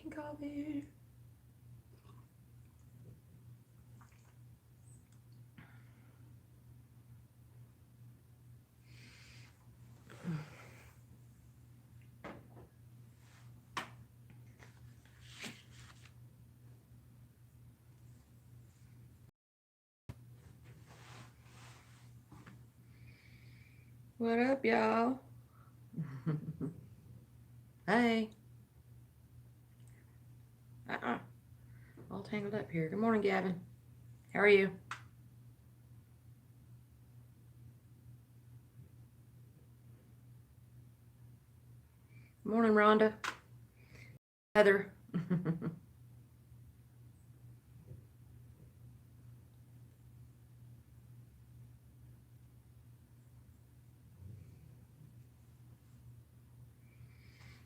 drinking coffee. What up, y'all? Hey. All tangled up here. Good morning, Gavin. How are you? Good morning, Rhonda. Heather.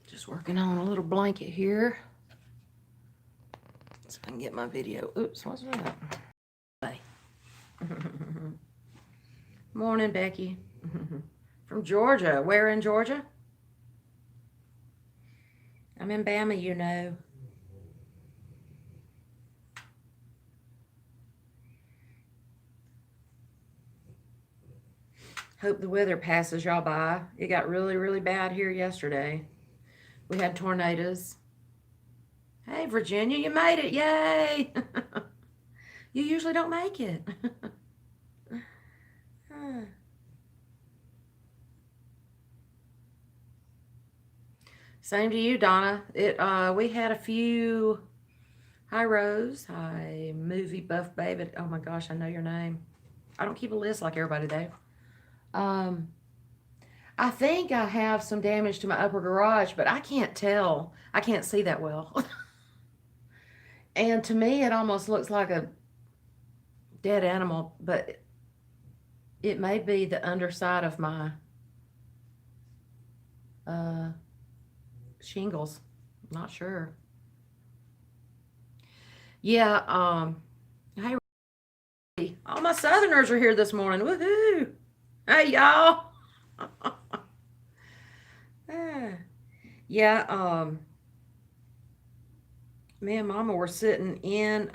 Just working on a little blanket here. So I can get my video. Oops, what's that? Bye. Morning, Becky. From Georgia. Where in Georgia? I'm in Bama, you know. Hope the weather passes y'all by. It got really, really bad here yesterday. We had tornadoes. Hey, Virginia, you made it. Yay. You usually don't make it. Same to you, Donna. We had a few. Hi, Rose. Hi, movie buff baby. Oh my gosh, I know your name. I don't keep a list like everybody though. I think I have some damage to my upper garage, but I can't tell. I can't see that well. And to me, it almost looks like a dead animal, but it may be the underside of my shingles. I'm not sure. Yeah, hey, all my Southerners are here this morning. Woohoo! Hey, y'all. Yeah, me and Mama were sitting in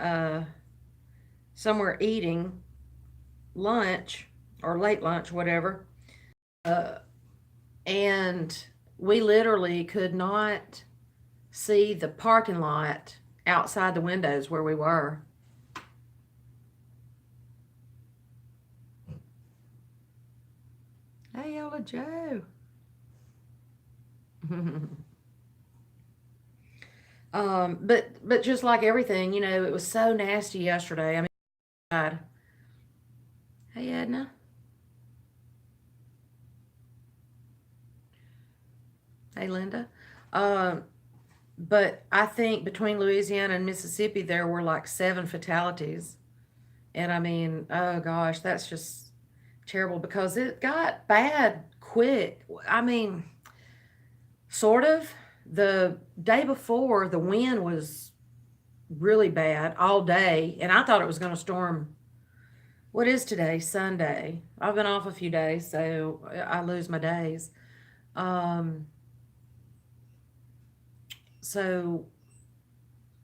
somewhere eating lunch or late lunch, whatever. And we literally could not see the parking lot outside the windows where we were. Hey, Yola Joe. But just like everything, you know, it was so nasty yesterday. I mean, God. Hey, Edna. Hey, Linda. But I think between Louisiana and Mississippi, there were like 7 fatalities. And I mean, oh gosh, that's just terrible because it got bad quick. I mean, sort of. The day before, the wind was really bad all day, and I thought it was going to storm. What is today? Sunday. I've been off a few days, so I lose my days. Um, so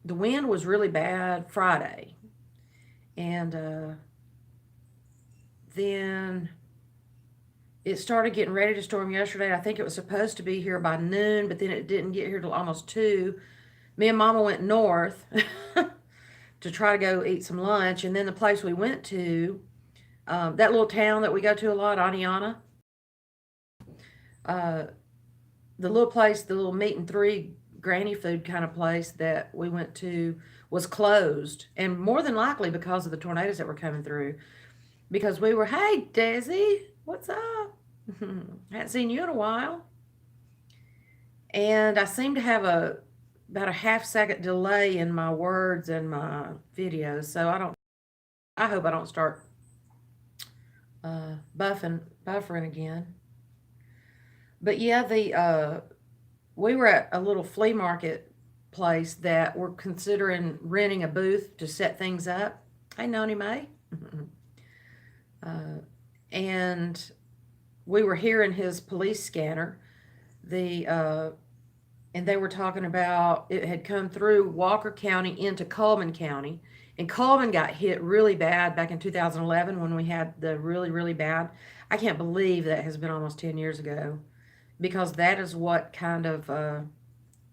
the wind was really bad Friday, and then it started getting ready to storm yesterday. I think it was supposed to be here by noon, but then it didn't get here till almost 2. Me and Mama went north to try to go eat some lunch, and then the place we went to, that little town that we go to a lot, Aniana, the little place, the little meat and three granny food kind of place that we went to was closed, and more than likely because of the tornadoes that were coming through. Because we were, hey, Desi, what's up? Hadn't seen you in a while. And I seem to have about a half-second delay in my words and my videos, so I hope I don't start buffering again. But yeah, we were at a little flea market place that we're considering renting a booth to set things up. Hey, Noni May. And we were hearing his police scanner. The and they were talking about it had come through Walker County into Cullman County. And Cullman got hit really bad back in 2011 when we had the really, really bad. I can't believe that has been almost 10 years ago, because that is what kind of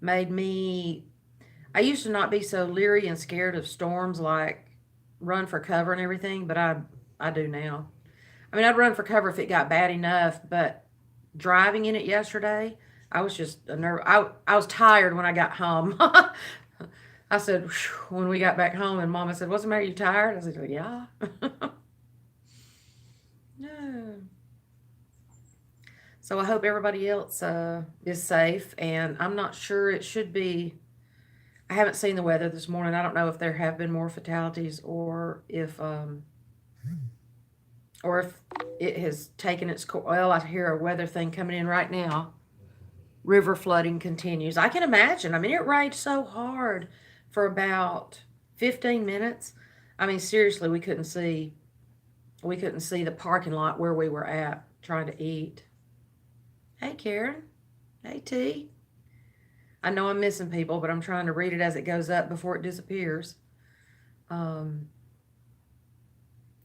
made me. I used to not be so leery and scared of storms, like run for cover and everything, but I do now. I mean, I'd run for cover if it got bad enough, but driving in it yesterday, I was just a nerve. I was tired when I got home. I said, when we got back home, and Mama said, "What's the matter? You tired?" I said, "Yeah." No. So I hope everybody else is safe, and I'm not sure it should be. I haven't seen the weather this morning. I don't know if there have been more fatalities, or if it has taken its course. Well, I hear a weather thing coming in right now. River flooding continues. I can imagine. I mean, it rained so hard for about 15 minutes. I mean, seriously, we couldn't see. We couldn't see the parking lot where we were at trying to eat. Hey, Karen. Hey, T. I know I'm missing people, but I'm trying to read it as it goes up before it disappears. Um,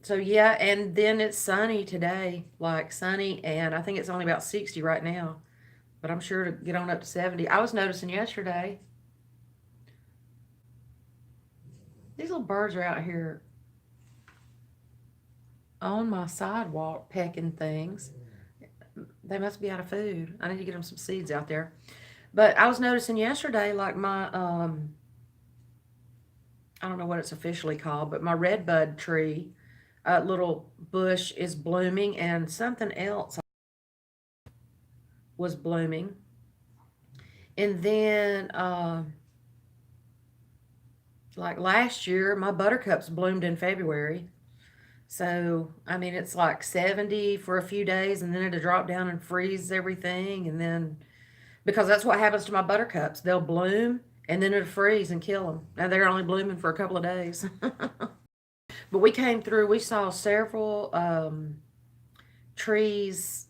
so yeah, and then it's sunny today, like sunny, and I think it's only about 60 right now, but I'm sure to get on up to 70. I was noticing yesterday, these little birds are out here on my sidewalk pecking things. They must be out of food. I need to get them some seeds out there. But I was noticing yesterday, like my I don't know what it's officially called, but my redbud tree, little bush is blooming, and something else was blooming. And then, like last year, my buttercups bloomed in February. So, I mean, it's like 70 for a few days, and then it'll drop down and freeze everything. And then, because that's what happens to my buttercups, they'll bloom and then it'll freeze and kill them. Now they're only blooming for a couple of days. But we came through, we saw several trees.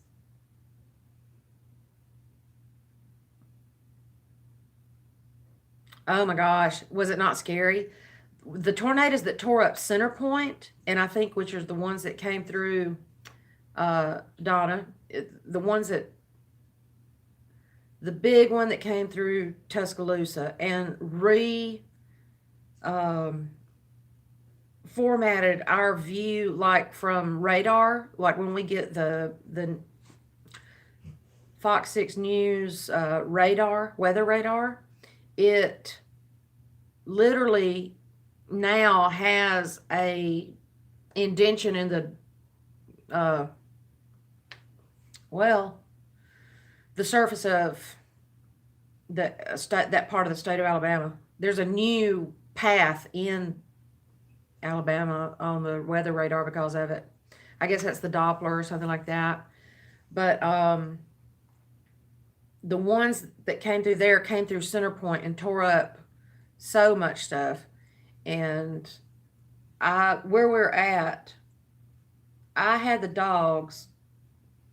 Oh my gosh, was it not scary? The tornadoes that tore up Center Point, and I think which are the ones that came through Donna, the ones that the big one that came through Tuscaloosa and um, formatted our view, like from radar, like when we get the Fox 6 News radar, weather radar, it literally now has a indention in the uh, well, the surface of the that part of the state of Alabama. There's a new path in Alabama on the weather radar because of it. I guess that's the Doppler or something like that. But the ones that came through there came through Center Point and tore up so much stuff. And where we're at, I had the dogs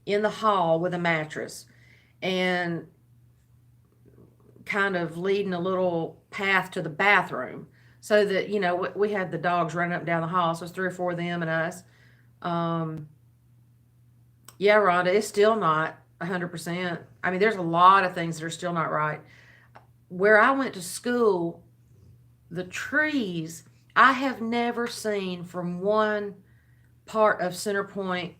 in the hall with a mattress and kind of leading a little path to the bathroom, so that we had the dogs running up and down the hall. So it's three or four of them and us. um yeah, Rhonda, it's still not 100%. I mean, there's a lot of things that are still not right. Where I went to school, the trees, I have never seen from one part of Center Point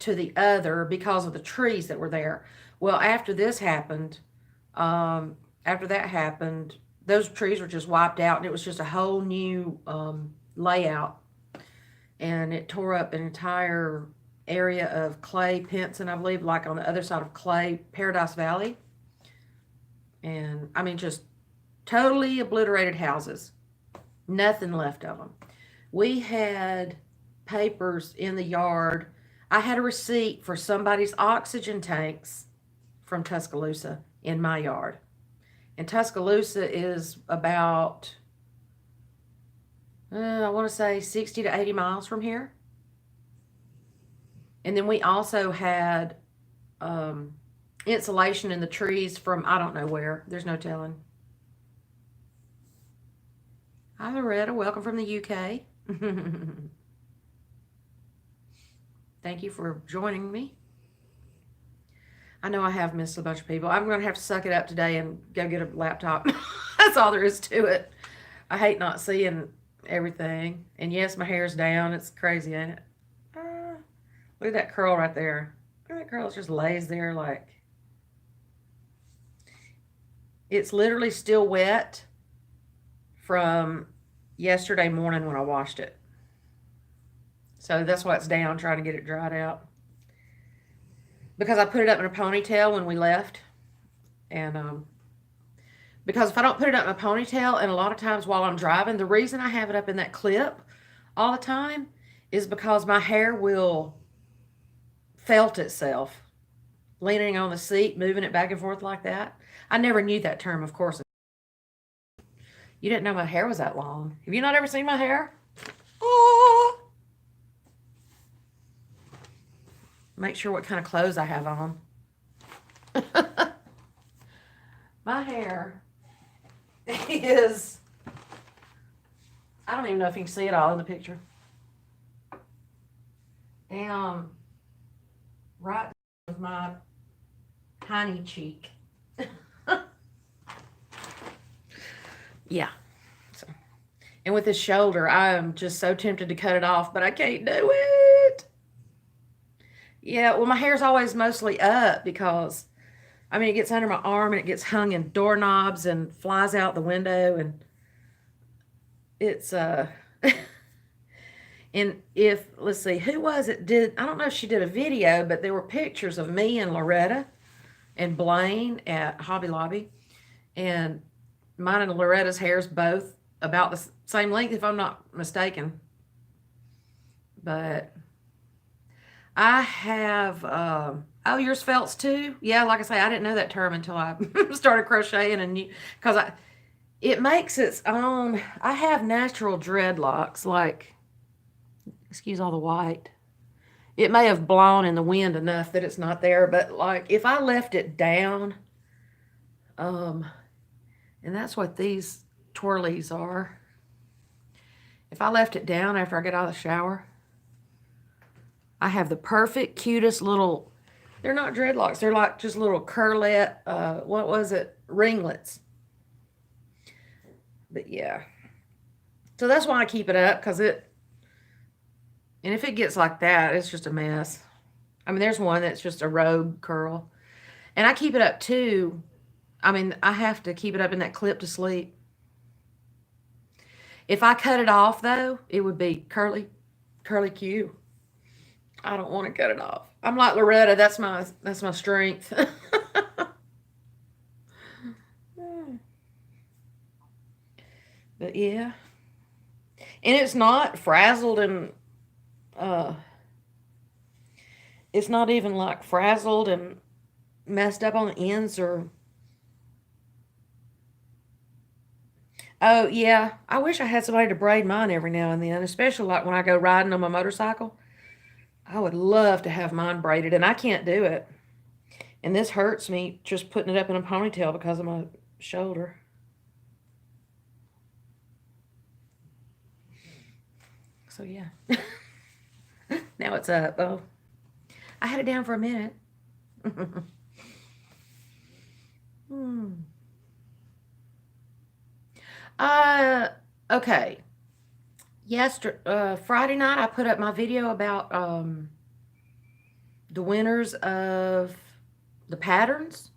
to the other because of the trees that were there. Well, um, after that happened, those trees were just wiped out, and it was just a whole new layout. And it tore up an entire area of Clay, Pinson, I believe, like on the other side of Clay, Paradise Valley. And I mean, just totally obliterated houses, nothing left of them. We had papers in the yard. I had a receipt for somebody's oxygen tanks from Tuscaloosa in my yard. And Tuscaloosa is about, I want to say 60 to 80 miles from here. And then we also had insulation in the trees from I don't know where. There's no telling. Hi, Loretta. Welcome from the UK. Thank you for joining me. I know I have missed a bunch of people. I'm going to have to suck it up today and go get a laptop. That's all there is to it. I hate not seeing everything. And yes, my hair's down. It's crazy, ain't it? Look at that curl right there. Look at that curl. It just lays there like... It's literally still wet from yesterday morning when I washed it. So that's why it's down, trying to get it dried out. Because I put it up in a ponytail when we left. And because if I don't put it up in a ponytail, and a lot of times while I'm driving, the reason I have it up in that clip all the time is because my hair will felt itself leaning on the seat, moving it back and forth like that. I never knew that term, of course. You didn't know my hair was that long. Have you not ever seen my hair? Oh! Make sure what kind of clothes I have on. My hair is... I don't even know if you can see it all in the picture. And right with my tiny cheek. Yeah. So, and with his shoulder, I am just so tempted to cut it off, but I can't do it. Yeah, well, my hair's always mostly up because, I mean, it gets under my arm and it gets hung in doorknobs and flies out the window, and it's, and if, let's see, who was it I don't know if she did a video, but there were pictures of me and Loretta and Blaine at Hobby Lobby, and mine and Loretta's hair's both about the same length, if I'm not mistaken. But I have, oh, yours felts too? Yeah, like I say, I didn't know that term until I started crocheting, and because it makes its own. I have natural dreadlocks, like, excuse all the white. It may have blown in the wind enough that it's not there, but like if I left it down, and that's what these twirlies are. If I left it down after I get out of the shower, I have the perfect, cutest little, they're not dreadlocks, they're like just little curlet, what was it? Ringlets. But yeah. So that's why I keep it up, because and if it gets like that, it's just a mess. I mean, there's one that's just a rogue curl. And I keep it up too. I mean, I have to keep it up in that clip to sleep. If I cut it off, though, it would be curly Q. I don't want to cut it off. I'm like Loretta. That's my strength. But yeah. And it's not frazzled and it's not even like frazzled and messed up on the ends or... Oh, yeah. I wish I had somebody to braid mine every now and then, especially like when I go riding on my motorcycle. I would love to have mine braided, and I can't do it. And this hurts me just putting it up in a ponytail because of my shoulder. So, yeah. Now it's up. Oh, I had it down for a minute. Okay. Friday night, I put up my video about the winners of the patterns.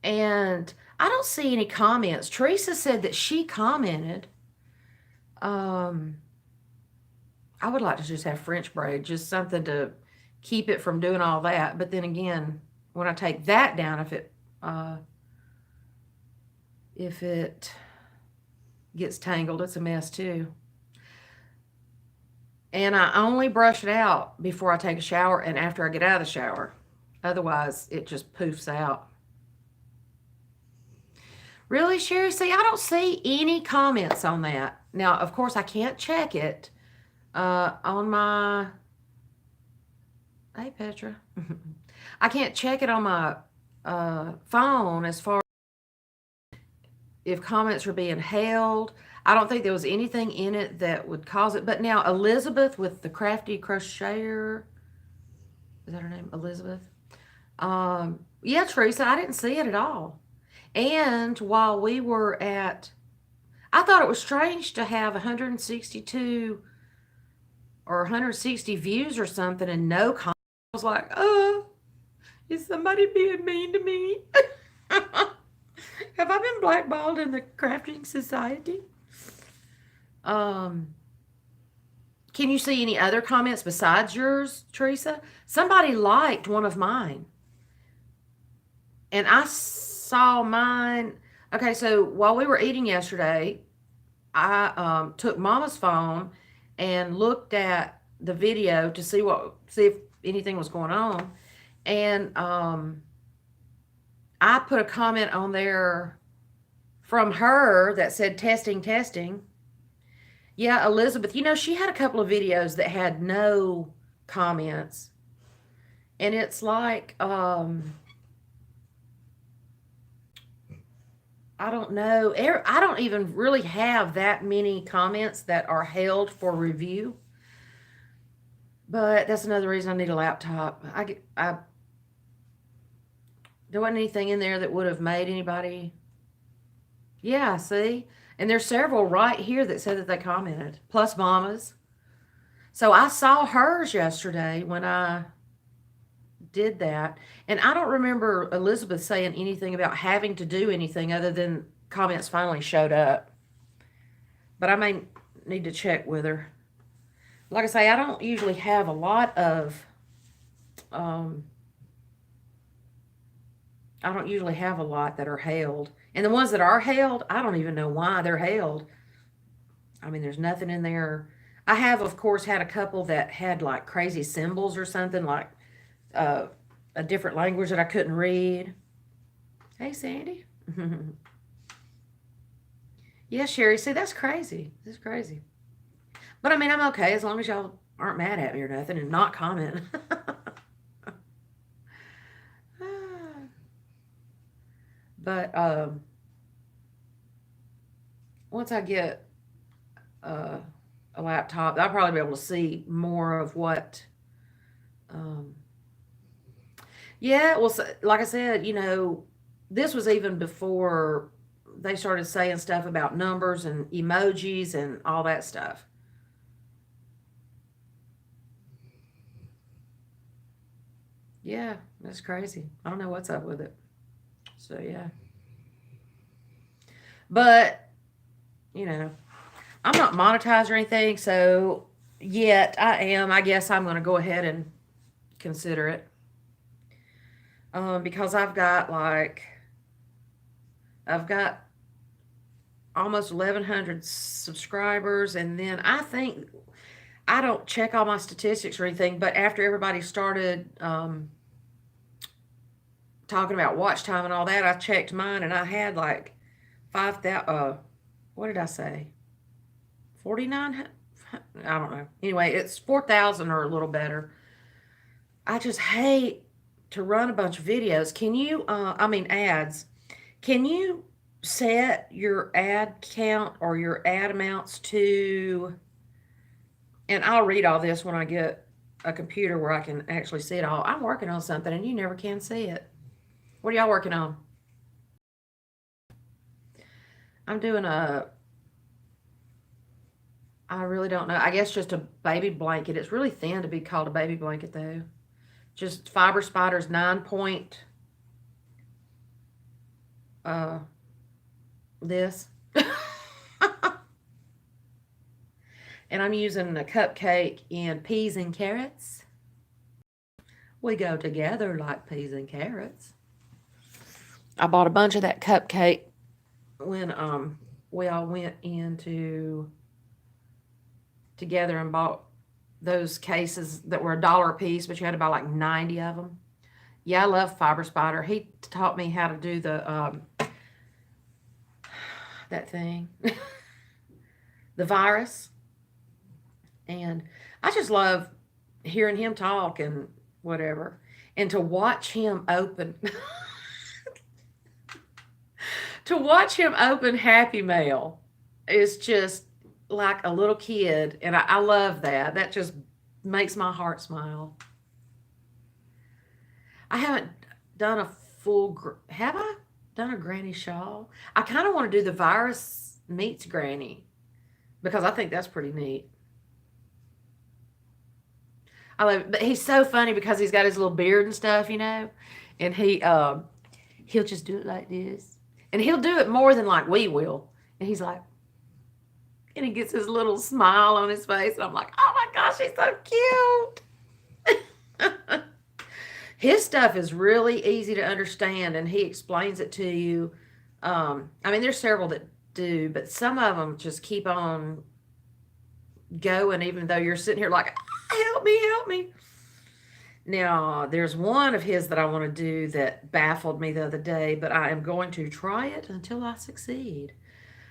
And I don't see any comments. Teresa said that she commented. I would like to just have French braid, just something to keep it from doing all that. But then again, when I take that down, if it gets tangled, it's a mess too. And I only brush it out before I take a shower and after I get out of the shower. Otherwise, it just poofs out. Really, Sherry? See, I don't see any comments on that. Now, of course, I can't check it on my... Hey, Petra. I can't check it on my phone as far if comments are being held. I don't think there was anything in it that would cause it. But now Elizabeth with the Crafty Crocheter, is that her name? Elizabeth? Yeah, Teresa, I didn't see it at all. And while we were at, I thought it was strange to have 162 or 160 views or something and no comments. I was like, oh, is somebody being mean to me? Have I been blackballed in the crafting society? Can you see any other comments besides yours, Teresa? Somebody liked one of mine. And I saw mine. Okay, so while we were eating yesterday, I took Mama's phone and looked at the video to see if anything was going on. And I put a comment on there from her that said testing, testing. Yeah, Elizabeth, she had a couple of videos that had no comments. And it's like, I don't know. I don't even really have that many comments that are held for review. But that's another reason I need a laptop. There wasn't anything in there that would have made anybody. Yeah, see? And there's several right here that said that they commented, plus Mama's. So I saw hers yesterday when I did that. And I don't remember Elizabeth saying anything about having to do anything other than comments finally showed up. But I may need to check with her. Like I say, I don't usually have a lot of, I don't usually have a lot that are held. And the ones that are held, I don't even know why they're held. I mean, there's nothing in there. I have, of course, had a couple that had like crazy symbols or something, like a different language that I couldn't read. Hey, Sandy. Yeah, Sherry, see, that's crazy. That's crazy. But I mean, I'm okay as long as y'all aren't mad at me or nothing and not comment. But once I get a laptop, I'll probably be able to see more of what. Yeah, well, like I said, this was even before they started saying stuff about numbers and emojis and all that stuff. Yeah, that's crazy. I don't know what's up with it. So, yeah. But, I'm not monetized or anything, so yet I am. I guess I'm going to go ahead and consider it. Because I've got almost 1,100 subscribers, and then I think I don't check all my statistics or anything, but after everybody started talking about watch time and all that, I checked mine, and I had like 5,000. What did I say? 49. I don't know. Anyway, it's 4,000 or a little better. I just hate to run a bunch of videos. Can you? Ads. Can you set your ad count or your ad amounts to? And I'll read all this when I get a computer where I can actually see it all. I'm working on something and you never can see it. What are y'all working on? I'm doing I really don't know. I guess just a baby blanket. It's really thin to be called a baby blanket though. Just Fiber Spiders 9-point this. And I'm using a cupcake in peas and carrots. We go together like peas and carrots. I bought a bunch of that cupcake when we all went into together and bought those cases that were $1 a piece, but you had to buy like 90 of them. Yeah, I love Fiber Spider. He taught me how to do the that thing, the virus. And I just love hearing him talk and whatever. And to watch him open, to watch him open Happy Mail is just like a little kid. And I love that. That just makes my heart smile. I haven't done a have I done a granny shawl? I kind of want to do the virus meets granny because I think that's pretty neat. I love it. But he's so funny because he's got his little beard and stuff, and he'll just do it like this. And he'll do it more than like we will. And he's like, and he gets his little smile on his face. And I'm like, oh my gosh, he's so cute. His stuff is really easy to understand, and he explains it to you. I mean, there's several that do, but some of them just keep on going, even though you're sitting here like, help me, help me. Now, there's one of his that I want to do that baffled me the other day, but I am going to try it until I succeed.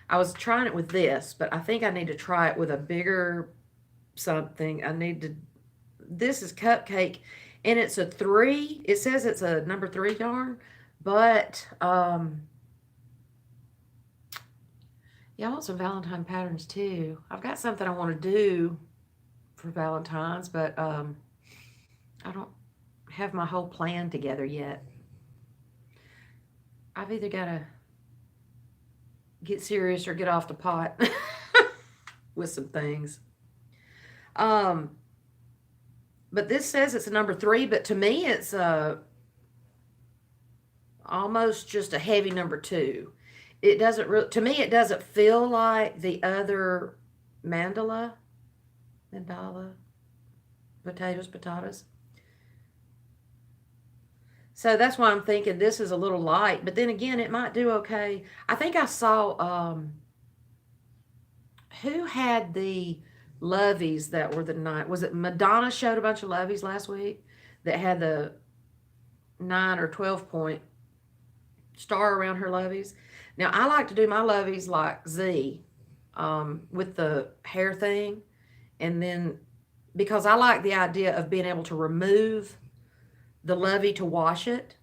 I was trying it with this, but I think I need to try it with a bigger something. This is Cupcake, and it's a 3. It says it's a number 3 yarn, but, yeah, I want some Valentine patterns too. I've got something I want to do for Valentine's, but, I don't have my whole plan together yet. I've either got to get serious or get off the pot with some things. But this says it's a number 3, but to me it's almost just a heavy number 2. It doesn't to me it doesn't feel like the other mandala, potatoes. So that's why I'm thinking this is a little light, but then again, it might do okay. I think I saw, who had the loveys that were the 9? Was it Madonna showed a bunch of loveys last week that had the 9 or 12 point star around her loveys? Now, I like to do my loveys like Z, with the hair thing, and then because I like the idea of being able to remove the lovey to wash it.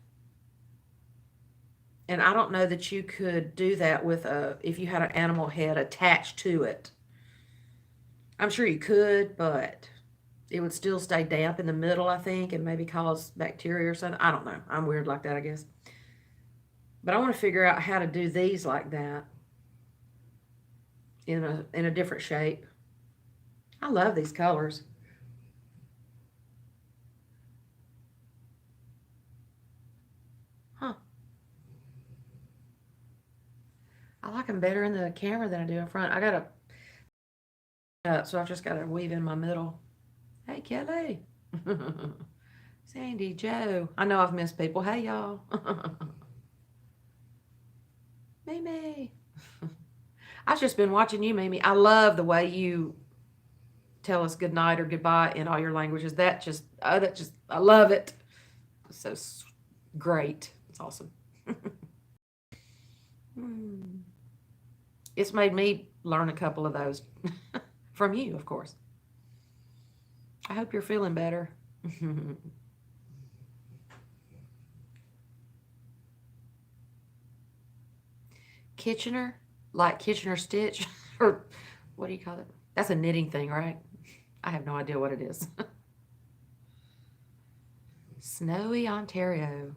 And I don't know that you could do that with if you had an animal head attached to it. I'm sure you could, but it would still stay damp in the middle, I think, and maybe cause bacteria or something. I don't know. I'm weird like that, I guess. But I want to figure out how to do these like that in a different shape. I love these colors. Huh. I like them better in the camera than I do in front. I got to, so I've just got to weave in my middle. Hey, Kelly. Sandy, Joe. I know I've missed people. Hey, y'all. Mimi. I've just been watching you, Mimi. I love the way you tell us good night or goodbye in all your languages. I love it. It's so great. It's awesome. It's made me learn a couple of those from you, of course. I hope you're feeling better. Kitchener, like Kitchener Stitch, or what do you call it? That's a knitting thing, right? I have no idea what it is. Snowy Ontario.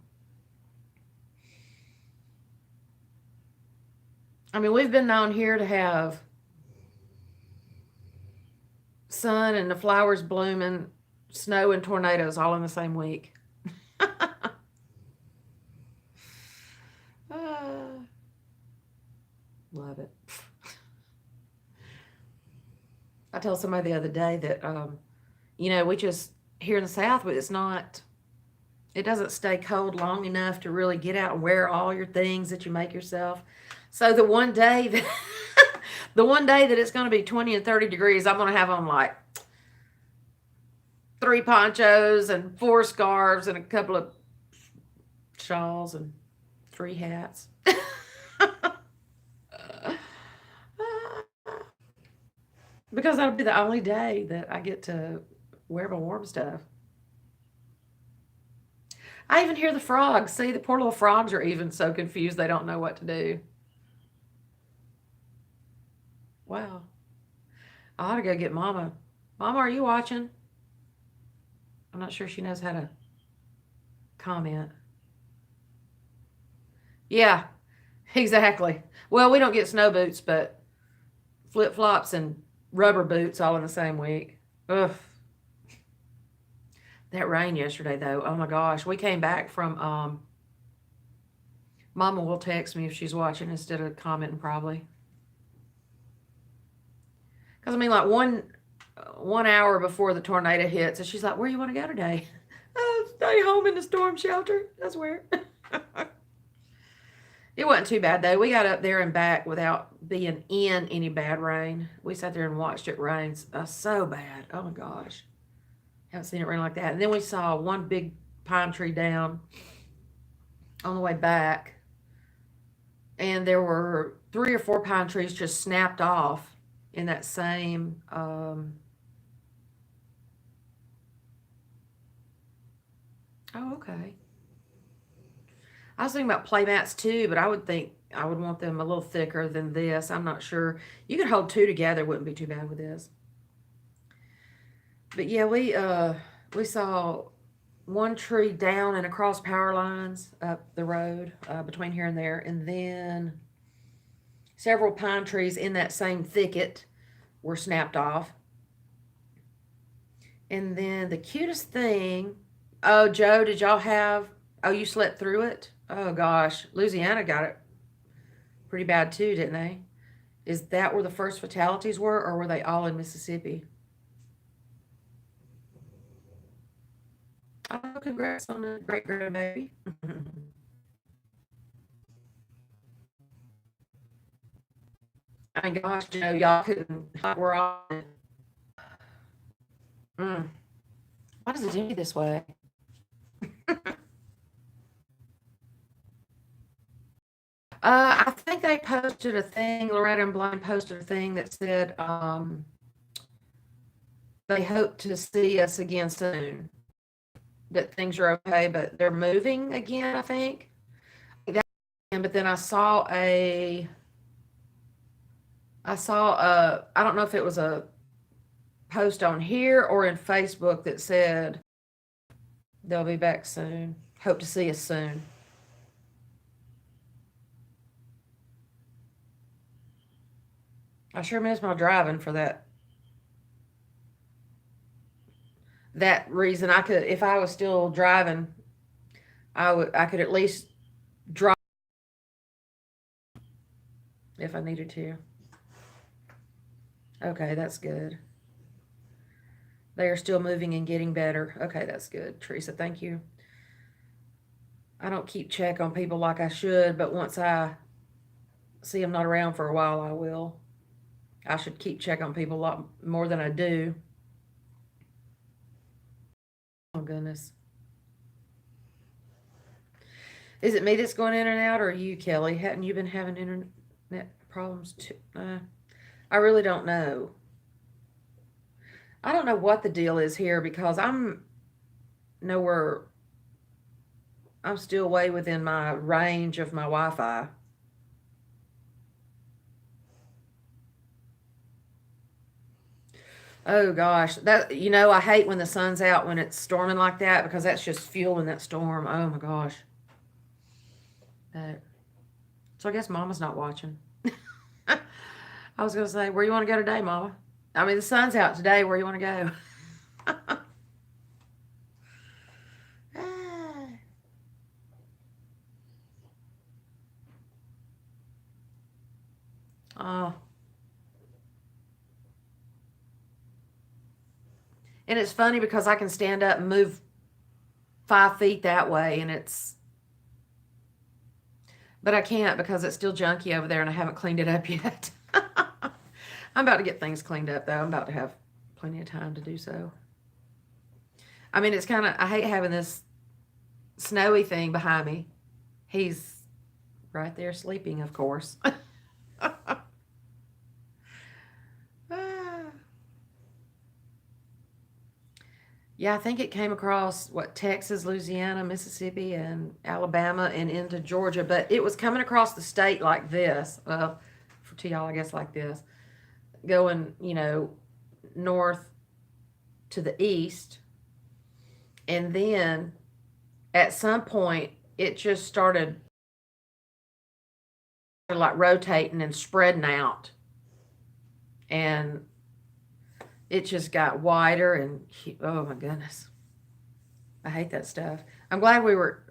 I mean, we've been known here to have sun and the flowers blooming, snow and tornadoes all in the same week. Love it. I told somebody the other day that, we just, here in the South, but it doesn't stay cold long enough to really get out and wear all your things that you make yourself. So the one day that, it's going to be 20 and 30 degrees, I'm going to have on like 3 ponchos and 4 scarves and a couple of shawls and 3 hats. Because that'll be the only day that I get to wear my warm stuff. I even hear the frogs. See, the poor little frogs are even so confused they don't know what to do. Wow. I ought to go get Mama. Mama, are you watching? I'm not sure she knows how to comment. Yeah, exactly. Well, we don't get snow boots, but flip flops and rubber boots all in the same week. Ugh. That rain yesterday, though. Oh my gosh. We came back from, Mama will text me if she's watching instead of commenting, probably. Because, I mean, like, one hour before the tornado hits, and she's like, where you want to go today? Oh, stay home in the storm shelter. That's where. It wasn't too bad, though. We got up there and back without being in any bad rain. We sat there and watched it rain so bad. Oh, my gosh. Haven't seen it rain like that. And then we saw one big pine tree down on the way back. And there were 3 or 4 pine trees just snapped off in that same oh, okay. I was thinking about play mats too, but I would think I would want them a little thicker than this. I'm not sure. You could hold 2 together, wouldn't be too bad with this. But yeah, we saw one tree down and across power lines up the road between here and there, and then several pine trees in that same thicket were snapped off. And then the cutest thing, oh, Joe, did y'all have, oh, you slept through it? Oh gosh, Louisiana got it pretty bad too, didn't they? Is that where the first fatalities were, or were they all in Mississippi? Oh, congrats on the great grandbaby. I mean, gosh, Joe, y'all couldn't, we're all, why does it do me this way? I think they posted a thing, Loretta and Blaine posted a thing that said they hope to see us again soon. That things are okay, but they're moving again, I think. But then I don't know if it was a post on here or in Facebook that said they'll be back soon. Hope to see us soon. I sure miss my driving for that reason. I could, if I was still driving, I could at least drive if I needed to. Okay, that's good. They are still moving and getting better. Okay, that's good. Teresa, thank you. I don't keep check on people like I should, but once I see them not around for a while, I will. I should keep check on people a lot more than I do. Oh, goodness. Is it me that's going in and out, or you, Kelly? Hadn't you been having internet problems too? I really don't know. I don't know what the deal is here because I'm nowhere. I'm still way within my range of my Wi-Fi. Oh gosh, that I hate when the sun's out when it's storming like that because that's just fueling that storm. Oh my gosh. So I guess Mama's not watching. I was gonna say, where you want to go today, Mama? I mean, the sun's out today. Where you want to go? Oh, and it's funny because I can stand up and move 5 feet that way, but I can't because it's still junky over there and I haven't cleaned it up yet. I'm about to get things cleaned up though. I'm about to have plenty of time to do so. I mean, I hate having this snowy thing behind me. He's right there sleeping, of course. Yeah, I think it came across Texas, Louisiana, Mississippi, and Alabama, and into Georgia. But it was coming across the state like this. Well, for to y'all, I guess like this, going north to the east, and then at some point it just started like rotating and spreading out, and it just got wider and oh my goodness, I hate that stuff. I'm glad we were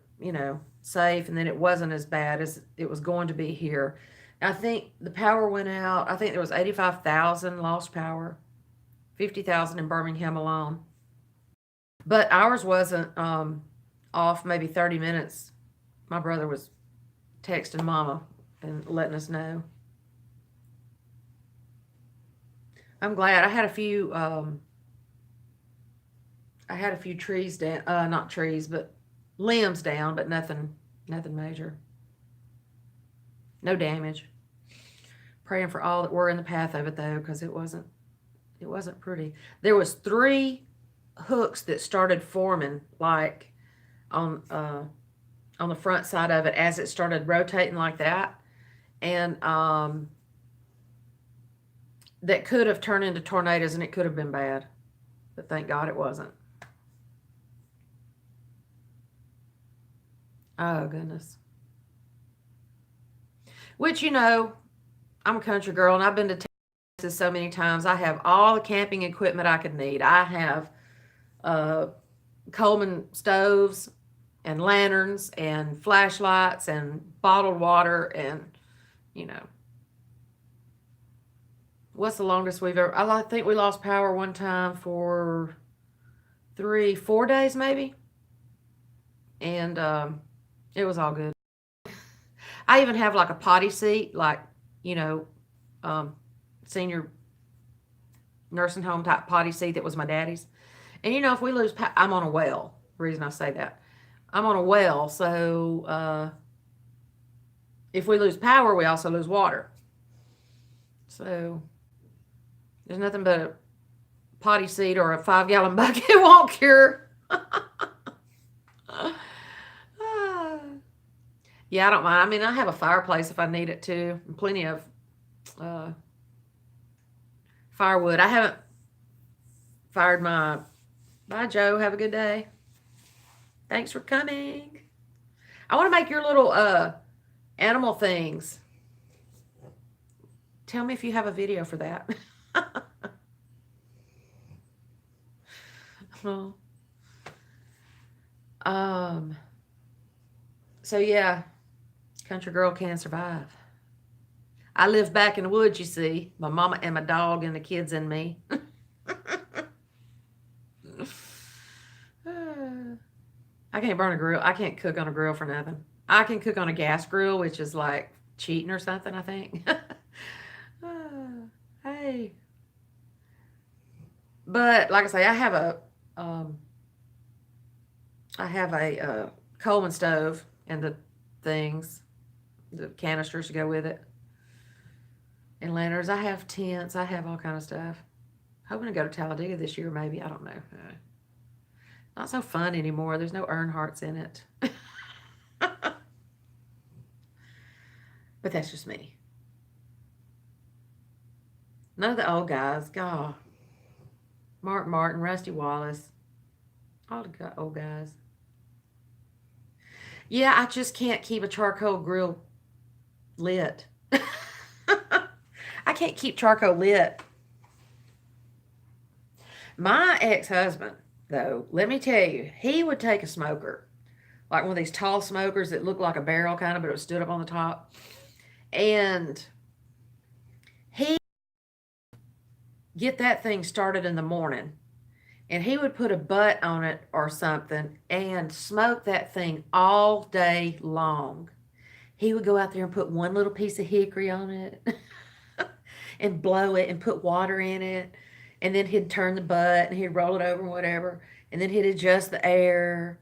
safe, and then it wasn't as bad as it was going to be here. I think the power went out. I think there was 85,000 lost power, 50,000 in Birmingham alone. But ours wasn't off maybe 30 minutes. My brother was texting Mama and letting us know. I'm glad. I had a few trees down, not trees, but limbs down, but nothing major. No damage. Praying for all that were in the path of it though, because it wasn't pretty. There was 3 hooks that started forming like on the front side of it as it started rotating like that, and that could have turned into tornadoes, and it could have been bad, but thank God it wasn't. Oh goodness. Which I'm a country girl, and I've been to Texas so many times. I have all the camping equipment I could need. I have uh, Coleman stoves and lanterns and flashlights and bottled water, and you know what's the longest we've ever. I think we lost power one time for 3-4 days maybe, and it was all good. I even have like a potty seat, like you know um, senior nursing home type potty seat that was my daddy's. And if we lose, I'm on a well. The reason I say that, I'm on a well, so if we lose power, we also lose water. So there's nothing but a potty seat or a 5-gallon bucket won't cure. Yeah, I don't mind. I mean, I have a fireplace if I need it to, and plenty of uh, firewood. I haven't fired my. Bye, Joe. Have a good day. Thanks for coming. I want to make your little animal things. Tell me if you have a video for that. Oh. So yeah, country girl can survive. I live back in the woods, you see. My mama and my dog and the kids and me. I can't burn a grill. I can't cook on a grill for nothing. I can cook on a gas grill, which is like cheating or something, I think. Hey. But like I say, I have a Coleman stove and the things, the canisters to go with it, and lanterns. I have tents. I have all kind of stuff. Hoping to go to Talladega this year, maybe. I don't know. Not so fun anymore. There's no Earnhardts in it. But that's just me. None of the old guys. God. Mark Martin, Rusty Wallace. All the old guys. Yeah, I just can't keep a charcoal grill lit. I can't keep charcoal lit. My ex-husband, though, let me tell you, he would take a smoker, like one of these tall smokers that looked like a barrel kind of, but it was stood up on the top. And he get that thing started in the morning, and he would put a butt on it or something and smoke that thing all day long. He would go out there and put one little piece of hickory on it and blow it and put water in it, and then he'd turn the butt and he'd roll it over and whatever, and then he'd adjust the air,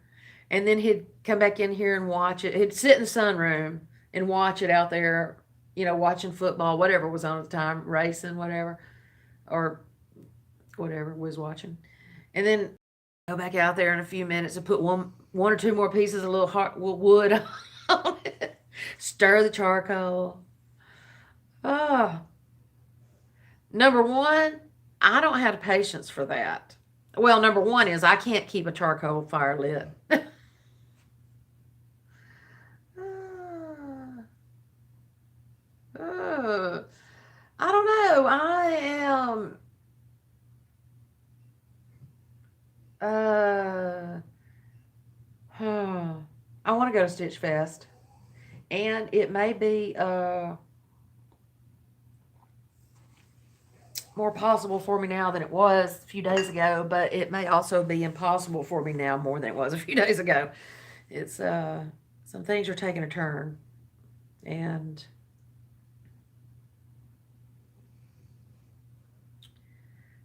and then he'd come back in here and watch it. He'd sit in the sunroom and watch it out there, watching football, whatever was on at the time, racing, whatever, or whatever was watching. And then Go back out there in a few minutes and put one or two more pieces of little hard wood on it. Stir the charcoal. Oh, number one, I don't have the patience for that. Well, number one is I can't keep a charcoal fire lit. Uh, I don't know. I am. Uh, I want to go to Stitch Fest, and it may be more possible for me now than it was a few days ago, but it may also be impossible for me now more than it was a few days ago. It's some things are taking a turn, and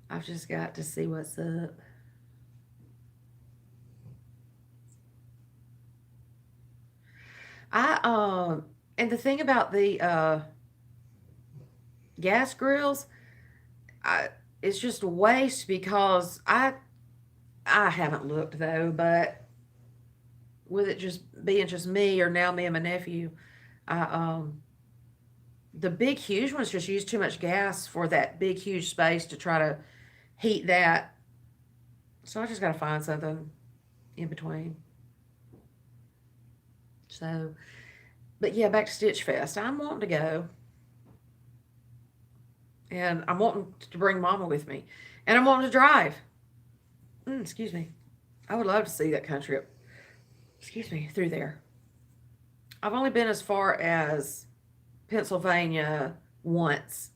I've just got to see what's up. And the thing about the gas grills, it's just a waste because I haven't looked though, but with it just being just me or now me and my nephew, I the big huge ones just use too much gas for that big huge space to try to heat that. So I just got to find something in between. So, but yeah, back to Stitch Fest. I'm wanting to go, and I'm wanting to bring Mama with me, and I'm wanting to drive. Excuse me. I would love to see that country up. Excuse me, through there. I've only been as far as Pennsylvania once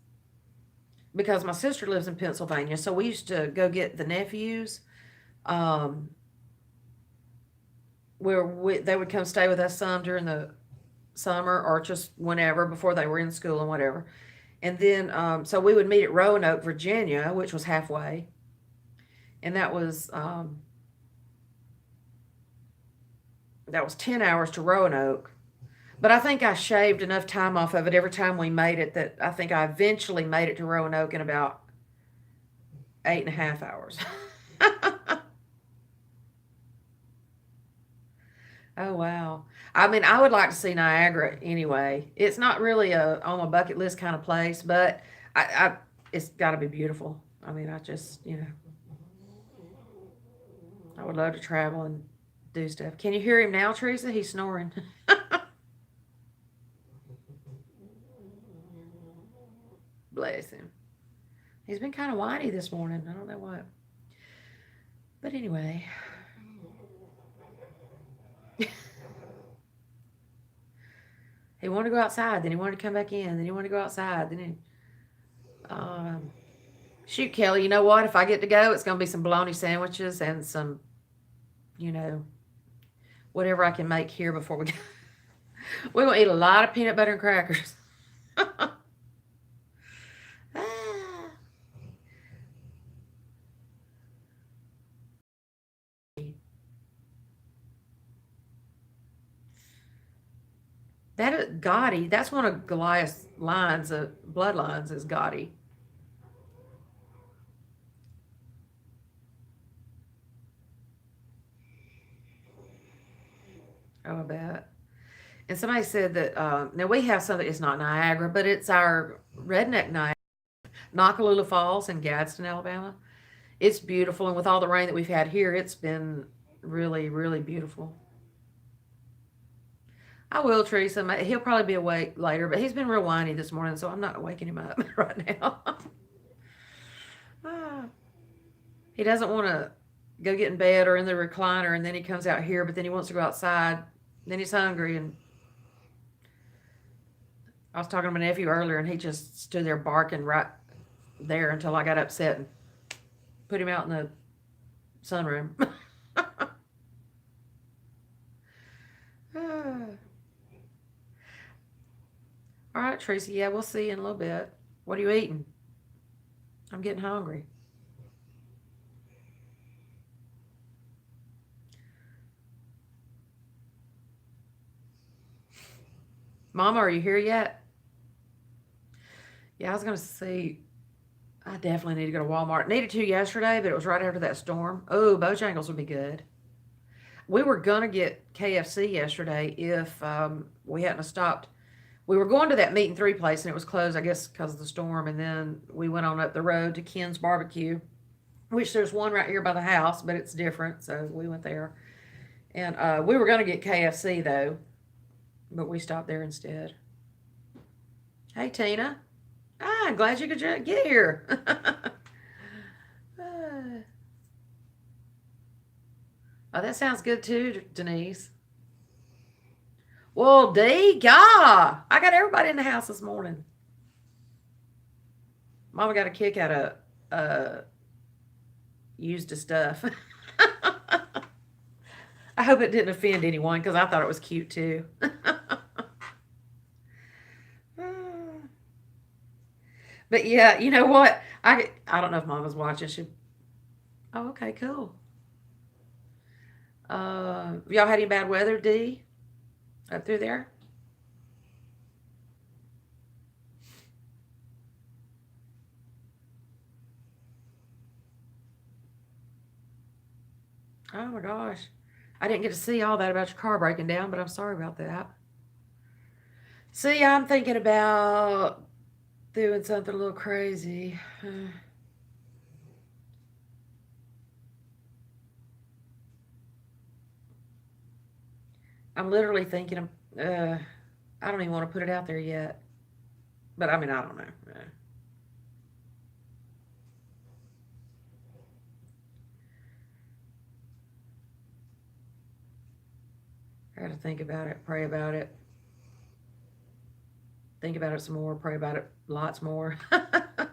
because my sister lives in Pennsylvania, so we used to go get the nephews. Um, they would come stay with us some during the summer or just whenever before they were in school and whatever. And then, so we would meet at Roanoke, Virginia, which was halfway, and that was 10 hours to Roanoke. But I think I shaved enough time off of it every time we made it that I think I eventually made it to Roanoke in about 8.5 hours. Oh wow. I mean, I would like to see Niagara anyway. It's not really a on my bucket list kind of place, but I it's got to be beautiful. I mean, I just, I would love to travel and do stuff. Can you hear him now, Teresa? He's snoring. Bless him. He's been kind of whiny this morning. I don't know what. But anyway, he wanted to go outside, then he wanted to come back in, then he wanted to go outside, then he. Um, Shoot, Kelly, you know what? If I get to go, it's going to be some bologna sandwiches and some, you know, whatever I can make here before we go. We're going to eat a lot of peanut butter and crackers. That is Gotti. That's one of Goliath's lines, bloodlines is Gotti. Oh, I bet. And somebody said that now we have something. It's not Niagara, but it's our redneck Niagara, Nakalula Falls in Gadsden, Alabama. It's beautiful, and with all the rain that we've had here, it's been really, really beautiful. I will, Teresa. He'll probably be awake later, but he's been real whiny this morning, so I'm not waking him up right now. Ah, he doesn't want to go get in bed or in the recliner, and then he comes out here, but then he wants to go outside. Then he's hungry, and I was talking to my nephew earlier, and he just stood there barking right there until I got upset and put him out in the sunroom. All right, Tracy. Yeah, we'll see you in a little bit. What are you eating? I'm getting hungry. Mama, are you here yet? Yeah, I was going to see. I definitely need to go to Walmart. Needed to yesterday, but it was right after that storm. Oh, Bojangles would be good. We were gonna get KFC yesterday if we hadn't stopped. We were going to that meat and three place and it was closed, I guess, because of the storm. And then we went on up the road to Ken's Barbecue, which there's one right here by the house, but it's different. So we went there. And we were going to get KFC though, but we stopped there instead. Hey, Tina. Ah, glad you could get here. Oh, that sounds good too, Denise. Well, D, yeah, I got everybody in the house this morning. Mama got a kick out of used to stuff. I hope it didn't offend anyone because I thought it was cute too. But yeah, you know what? I don't know if Mama's watching. Oh, okay, cool. Y'all had any bad weather, D, up through there? Oh my gosh. I didn't get to see all that about your car breaking down, but I'm sorry about that. See, I'm thinking about doing something a little crazy. I'm literally thinking of, I don't even want to put it out there yet. But I mean, I don't know. I got to think about it, pray about it, think about it some more, pray about it lots more. Oh,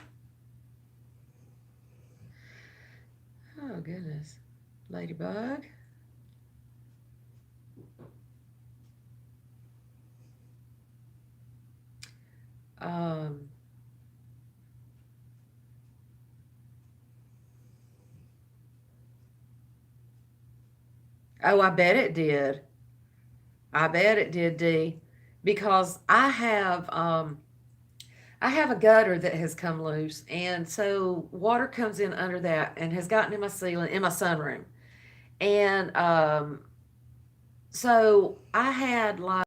goodness. Ladybug. Um, oh, I bet it did. I bet it did, D. Because I have a gutter that has come loose, and so water comes in under that and has gotten in my ceiling in my sunroom. And so I had like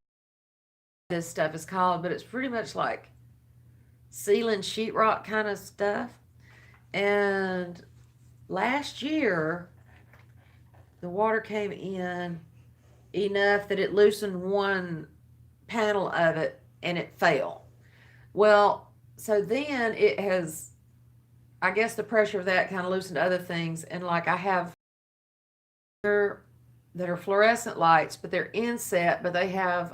this stuff is called, but it's pretty much like ceiling sheetrock kind of stuff. And last year, the water came in enough that it loosened one panel of it and it fell. Well, so then it has, I guess the pressure of that kind of loosened other things. And like I have that are fluorescent lights, but they're inset, but they have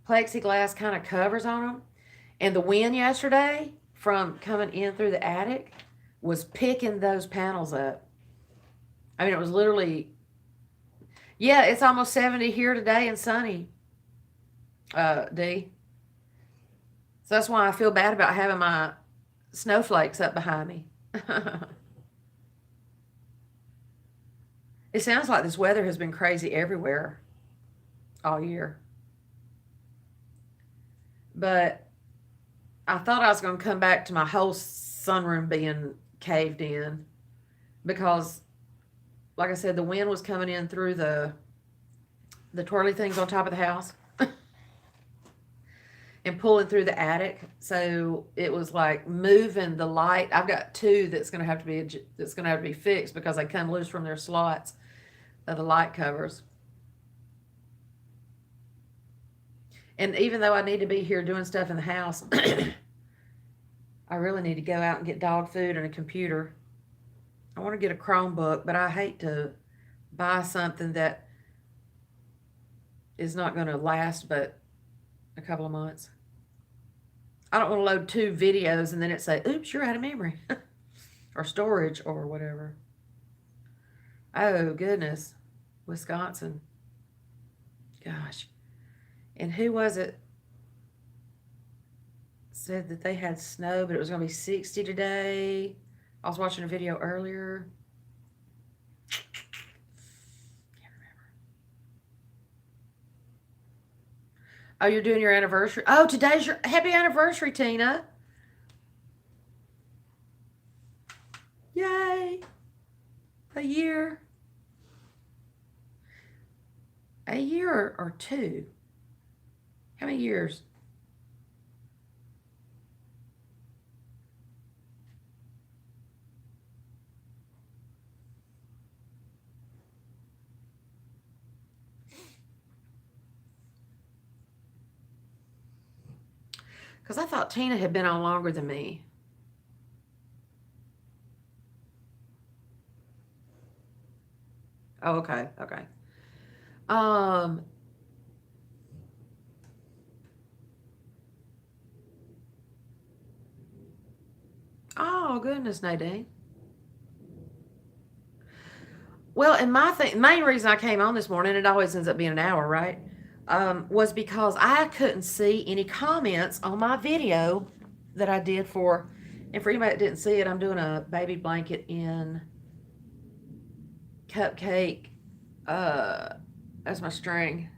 plexiglass kind of covers on them. And the wind yesterday from coming in through the attic was picking those panels up. I mean, it was literally, yeah, it's almost 70 here today and sunny, D. So that's why I feel bad about having my snowflakes up behind me. It sounds like this weather has been crazy everywhere all year. But I thought I was going to come back to my whole sunroom being caved in because, like I said, the wind was coming in through the twirly things on top of the house and pulling through the attic. So it was like moving the light. I've got two that's going to have to be fixed because they come loose from their slots of the light covers. And even though I need to be here doing stuff in the house, I really need to go out and get dog food and a computer. I want to get a Chromebook, but I hate to buy something that is not going to last but a couple of months. I don't want to load two videos and then it say, oops, you're out of memory or storage or whatever. Oh, goodness. Wisconsin. Gosh. And who was it said that they had snow, but it was going to be 60 today? I was watching a video earlier. Can't remember. Oh, you're doing your anniversary? Oh, today's your happy anniversary, Tina. Yay! A year. A year or two. How many years? Because I thought Tina had been on longer than me. Oh, okay, okay. Um, oh goodness, Nadine. Well, and my main reason I came on this morning, it always ends up being an hour, right? Was because I couldn't see any comments on my video that I did for, and for anybody that didn't see it, I'm doing a baby blanket in cupcake. Uh, that's my string.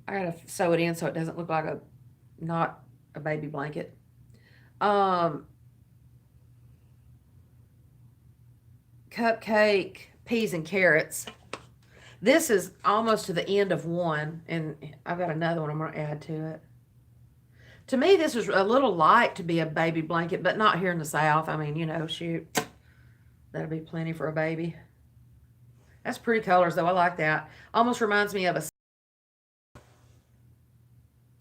I gotta sew it in so it doesn't look like a not a baby blanket. Um, Cupcake peas and carrots. This is almost to the end of one, and I've got another one I'm going to add to it. To me, this is a little light to be a baby blanket, but not here in the South. I mean, you know, shoot, that'll be plenty for a baby. That's pretty colors, though. I like that. Almost reminds me of a...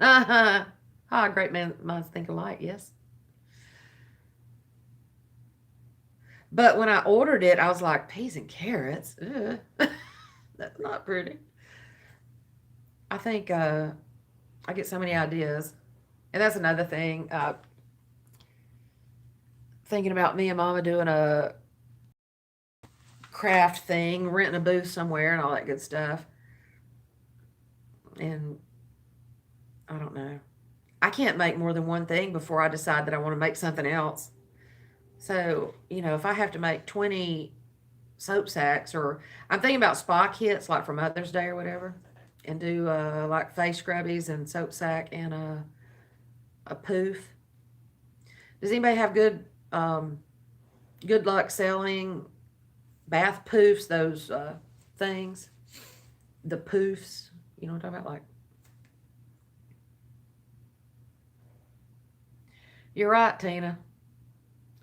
Uh-huh. Ah, great minds think alike, yes. But when I ordered it, I was like, peas and carrots? Ugh. That's not pretty. I think I get so many ideas. And that's another thing. Thinking about me and Mama doing a craft thing, renting a booth somewhere and all that good stuff. And I don't know. I can't make more than one thing before I decide that I want to make something else. So, you know, if I have to make 20 soap sacks, or I'm thinking about spa kits like for Mother's Day or whatever, and do like face scrubbies and soap sack and a poof. Does anybody have good luck selling bath poofs? Those things, the poofs. You know what I'm talking about? Like, you're right, Tina.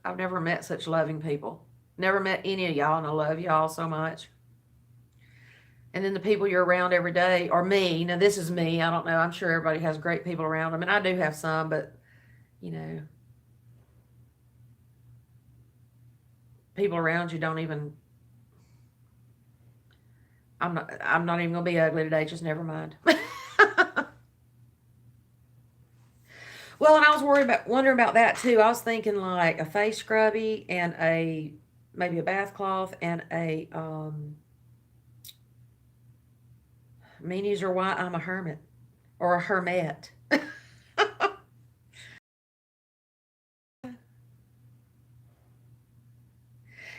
I've never met such loving people. Never met any of y'all, and I love y'all so much. And then the people you're around every day, or me. Now, this is me. I don't know. I'm sure everybody has great people around them, and I do have some, but you know, people around you don't even. I'm not even gonna be ugly today. Just never mind. Well, and I was wondering about that too. I was thinking like a face scrubby and a maybe a bath cloth and a meanies are why I'm a hermit or a hermit.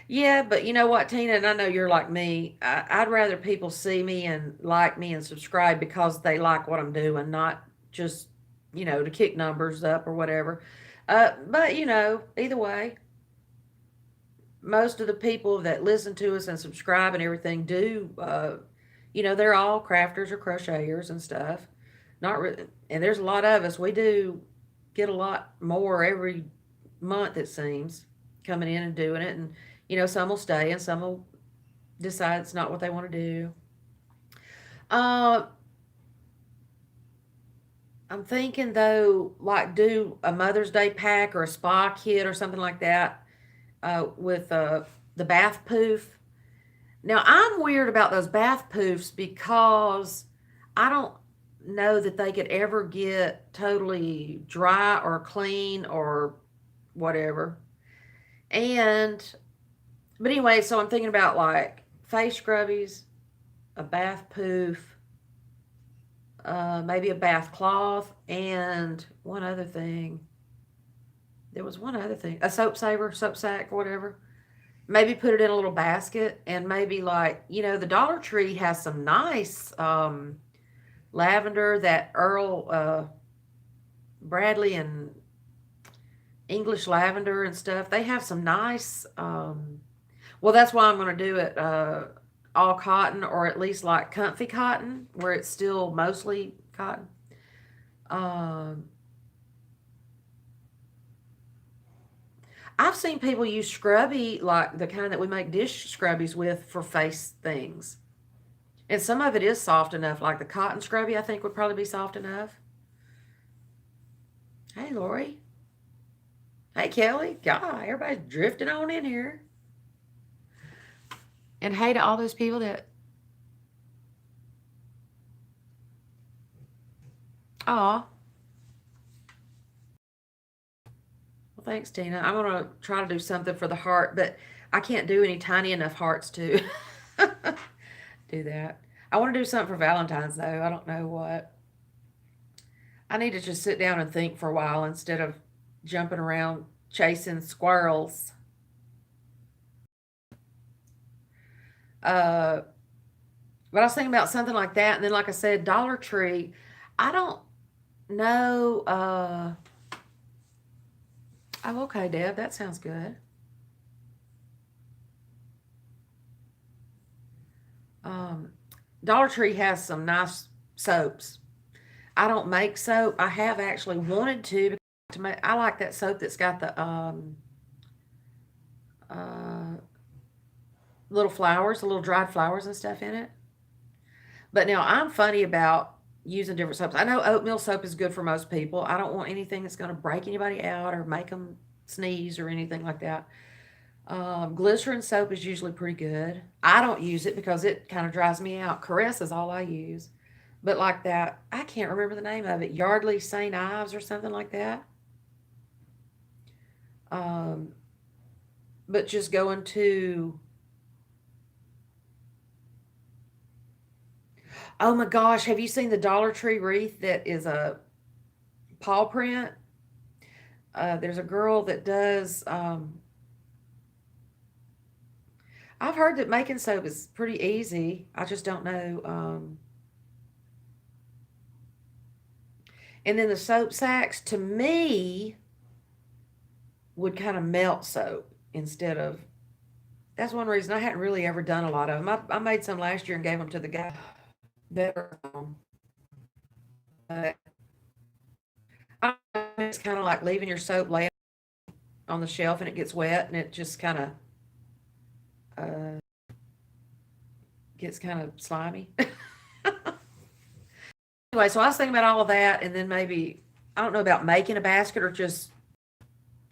Yeah, but you know what, Tina, and I know you're like me. I'd rather people see me and like me and subscribe because they like what I'm doing, not just, you know, to kick numbers up or whatever. But, you know, either way, most of the people that listen to us and subscribe and everything do, you know, they're all crafters or crocheters and stuff. Not re- and there's a lot of us. We do get a lot more every month, it seems, coming in and doing it. And, you know, some will stay and some will decide it's not what they want to do. Uh, I'm thinking though, like do a Mother's Day pack or a spa kit or something like that with the bath poof. Now, I'm weird about those bath poofs because I don't know that they could ever get totally dry or clean or whatever. And, but anyway, so I'm thinking about like face scrubbies, a bath poof, maybe a bath cloth, and one other thing. There was one other thing, a soap saver, soap sack, whatever. Maybe put it in a little basket, and maybe like, you know, the Dollar Tree has some nice lavender that Earl Bradley and English lavender and stuff. They have some nice, well, that's why I'm going to do it all cotton, or at least like comfy cotton, where it's still mostly cotton. Um, I've seen people use scrubby, like the kind that we make dish scrubbies with for face things. And some of it is soft enough, like the cotton scrubby, I think would probably be soft enough. Hey, Lori. Hey, Kelly. God, everybody's drifting on in here. And hey to all those people that, aw, well, thanks, Tina. I'm going to try to do something for the heart, but I can't do any tiny enough hearts to do that. I want to do something for Valentine's, though. I don't know what. I need to just sit down and think for a while instead of jumping around chasing squirrels. Uh, but I was thinking about something like that. And then, like I said, Dollar Tree, I don't know. Oh, okay, Deb, that sounds good. Um, Dollar Tree has some nice soaps. I don't make soap. I have actually wanted to make. I like that soap that's got the uh, little flowers, the little dried flowers and stuff in it. But now I'm funny about using different soaps. I know oatmeal soap is good for most people. I don't want anything that's going to break anybody out or make them sneeze or anything like that. Glycerin soap is usually pretty good. I don't use it because it kind of dries me out. Caress is all I use. But like that, I can't remember the name of it. Yardley St. Ives or something like that. Um, but just going to, oh my gosh, have you seen the Dollar Tree wreath that is a paw print? There's a girl that does, I've heard that making soap is pretty easy. I just don't know. And then the soap sacks, to me, would kind of melt soap instead of. That's one reason I hadn't really ever done a lot of them. I made some last year and gave them to the guy that uh, it's kind of like leaving your soap lay on the shelf and it gets wet and it just kind of uh, gets kind of slimy. Anyway, so I was thinking about all of that, and then maybe I don't know about making a basket or just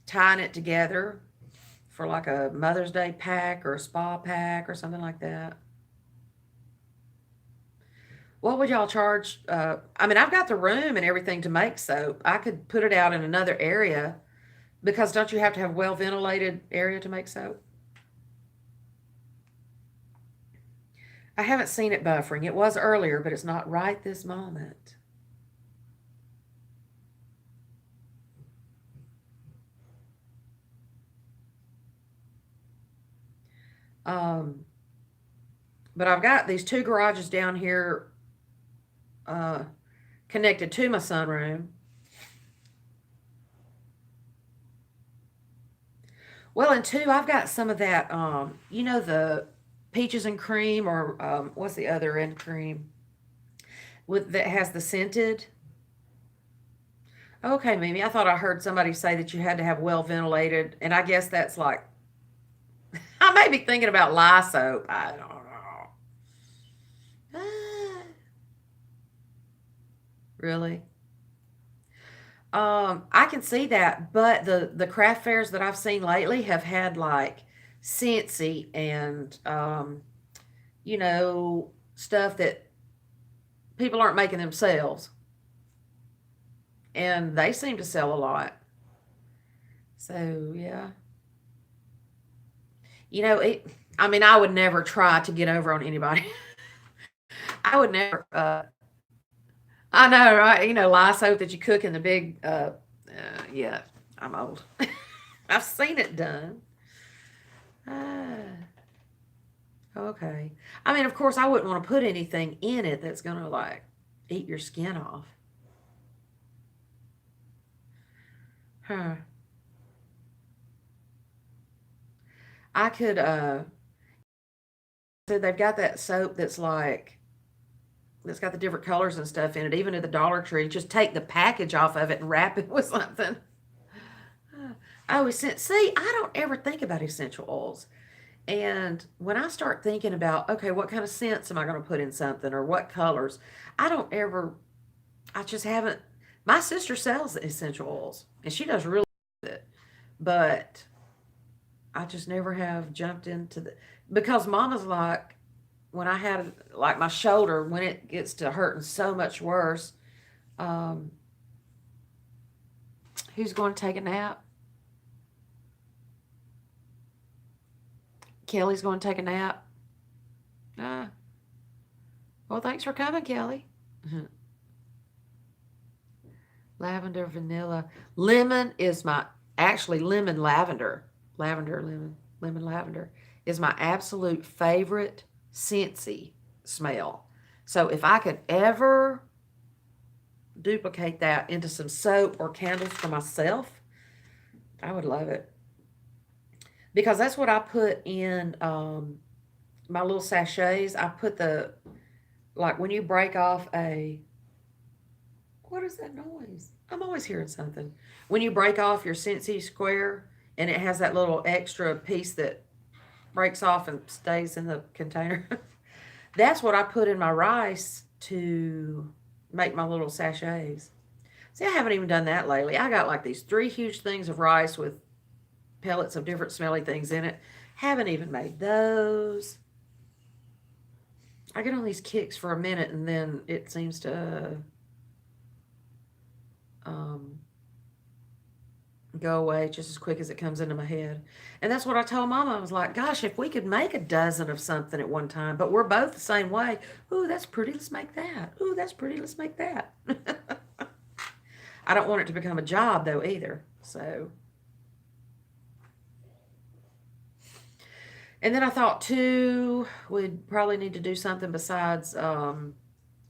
tying it together for like a Mother's Day pack or a spa pack or something like that. What would y'all charge? I mean, I've got the room and everything to make soap. I could put it out in another area because don't you have to have well ventilated area to make soap? I haven't seen it buffering. It was earlier, but it's not right this moment. Um, but I've got these two garages down here uh, connected to my sunroom. Well, and two, I've got some of that, the peaches and cream, or what's the other end cream with that has the scented. Okay, Mimi, I thought I heard somebody say that you had to have well ventilated, and I guess that's like I may be thinking about lye soap. I don't know. Really? I can see that, but the craft fairs that I've seen lately have had like Scentsy and stuff that people aren't making themselves, and they seem to sell a lot. So yeah, it. I mean, I would never try to get over on anybody. I would never. I know, right? Lye soap that you cook in the big. Yeah, I'm old. I've seen it done. Ah, okay. I mean, of course, I wouldn't want to put anything in it that's gonna like eat your skin off. Huh. I could, so they've got that soap that's like, that's got the different colors and stuff in it, even at the Dollar Tree. Just take the package off of it and wrap it with something. Oh, see, I don't ever think about essential oils. And when I start thinking about, okay, what kind of scents am I going to put in something or what colors, I don't ever, I just haven't. My sister sells essential oils and she does really good with it. But I just never have jumped into the, because Mama's like, when I had like my shoulder, when it gets to hurting so much worse, um, who's going to take a nap? Kelly's going to take a nap. Ah, well, thanks for coming, Kelly. Lavender, vanilla. Lemon is my, actually, lemon lavender. Lavender, lemon lavender is my absolute favorite scentsy smell. So if I could ever duplicate that into some soap or candles for myself, I would love it. Because that's what I put in my little sachets. I put the, like when you break off a, what is that noise? I'm always hearing something. When you break off your Scentsy square and it has that little extra piece that breaks off and stays in the container, that's what I put in my rice to make my little sachets. See, I haven't even done that lately. I got like these 3 huge things of rice with pellets of different smelly things in it. Haven't even made those. I get on these kicks for a minute and then it seems to um, go away just as quick as it comes into my head. And that's what I told Mama. I was like, gosh, if we could make a dozen of something at one time, but we're both the same way. Ooh, that's pretty. Let's make that. Ooh, that's pretty. Let's make that. I don't want it to become a job though either. So, and then I thought too, we'd probably need to do something besides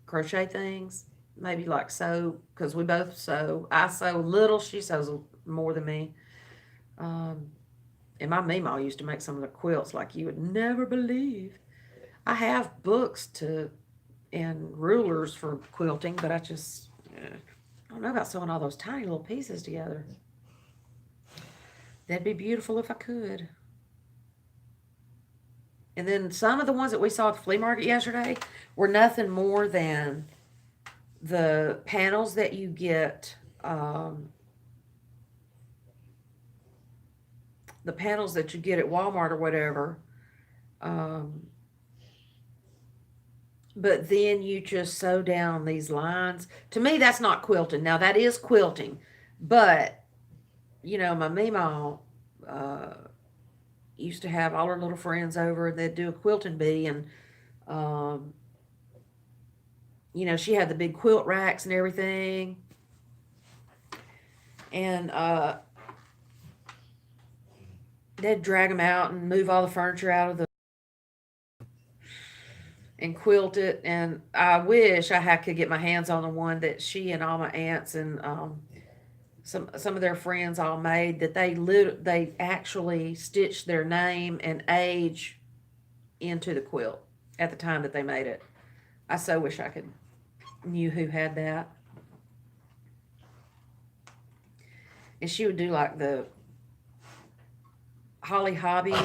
crochet things. Maybe like sew, because we both sew. I sew little, she sews more than me. Um, and my Meemaw used to make some of the quilts like you would never believe. I have books to and rulers for quilting, but I just I don't know about sewing all those tiny little pieces together. That'd be beautiful if I could. And then some of the ones that we saw at the flea market yesterday were nothing more than the panels that you get, the panels that you get at Walmart or whatever. Um, but then you just sew down these lines. To me, that's not quilting. Now, that is quilting, but you know, my Meemaw uh, used to have all her little friends over. They'd do a quilting bee, and um, you know, she had the big quilt racks and everything. And they'd drag them out and move all the furniture out of the and quilt it. And I wish could get my hands on the one that she and all my aunts and some of their friends all made. That they actually stitched their name and age into the quilt at the time that they made it. I so wish I could knew who had that. And she would do like the Holly Hobby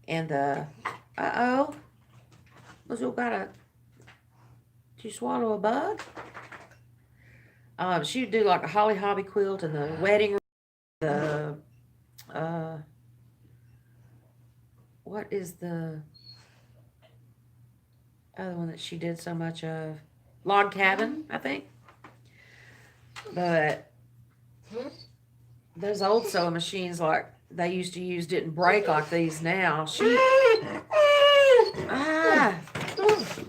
and the uh-oh. Was you got a did you swallow a bug? She would do like a Holly Hobby quilt and the wedding, the uh what is the other one that she did so much of? Log Cabin, I think. But those old sewing machines like they used to use didn't break like these now. She ah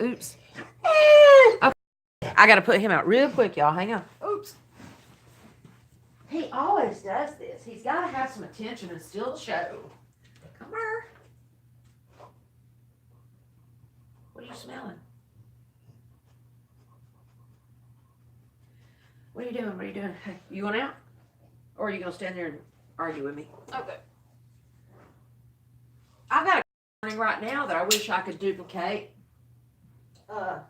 oops. Okay. I gotta put him out real quick, y'all. Hang on. Oops. He always does this. He's gotta have some attention and still show. Come here. What are you smelling? What are you doing? What are you doing? Hey, you going out? Or are you gonna stand there and argue with me? Okay. running right now that I wish I could duplicate. Okay,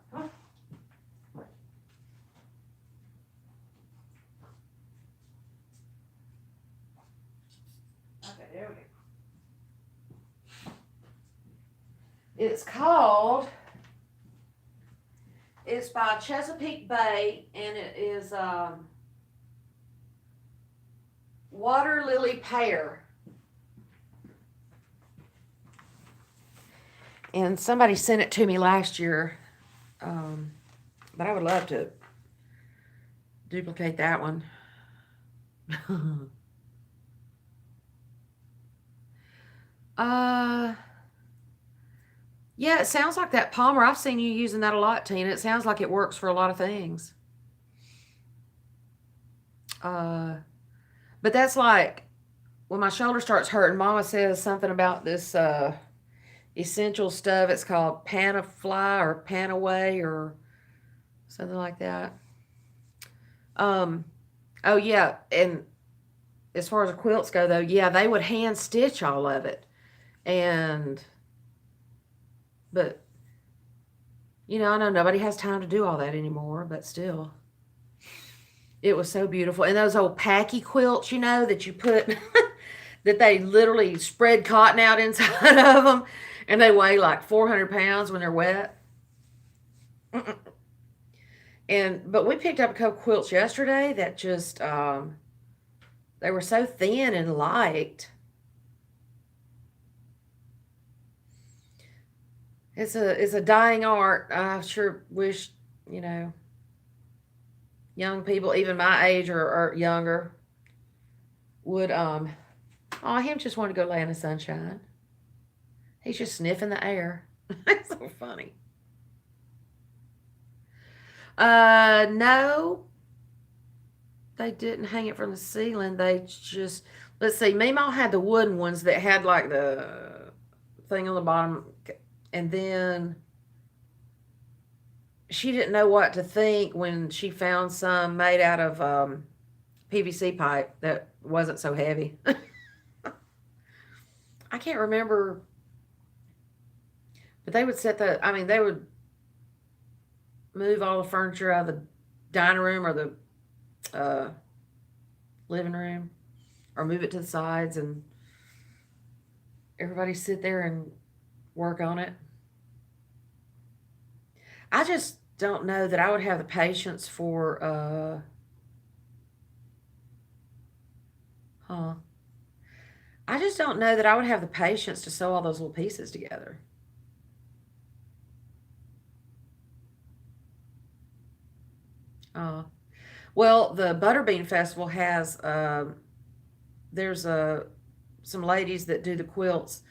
there we go. It's called, it's by Chesapeake Bay, and it is Water Lily Pear. And somebody sent it to me last year, but I would love to duplicate that one. Yeah, it sounds like that Palmer. I've seen you using that a lot, Tina. It sounds like it works for a lot of things. But that's like when my shoulder starts hurting, Mama says something about this essential stuff. It's called Panafly or Panaway or something like that. Oh yeah, and as far as the quilts go, though, yeah, they would hand stitch all of it, but you know, I know nobody has time to do all that anymore, but still, it was so beautiful. And those old packy quilts, you know, that you put that they literally spread cotton out inside of them, and they weigh like 400 pounds when they're wet. But we picked up a couple quilts yesterday that just they were so thin and light. It's a dying art. I sure wish, you know, young people, even my age or younger, would oh, him just wanted to go lay in the sunshine. He's just sniffing the air. That's so funny. No, they didn't hang it from the ceiling. They just, let's see, Meemaw had the wooden ones that had like the thing on the bottom, and then she didn't know what to think when she found some made out of PVC pipe that wasn't so heavy. I can't remember, but they would set the, I mean, they would move all the furniture out of the dining room or the living room, or move it to the sides, and everybody sit there and work on it. I just don't know that I would have the patience for I just don't know that I would have the patience to sew all those little pieces together. Well, the Butterbean Festival has there's some ladies that do the quilts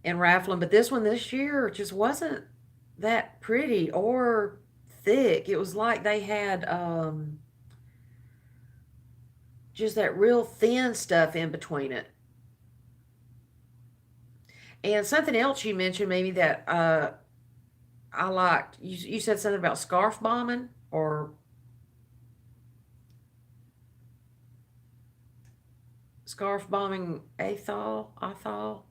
and raffle them, but this one this year just wasn't that pretty or thick. It was like they had just that real thin stuff in between it. And something else you mentioned maybe that I liked. You said something about scarf bombing or scarf bombing Athol.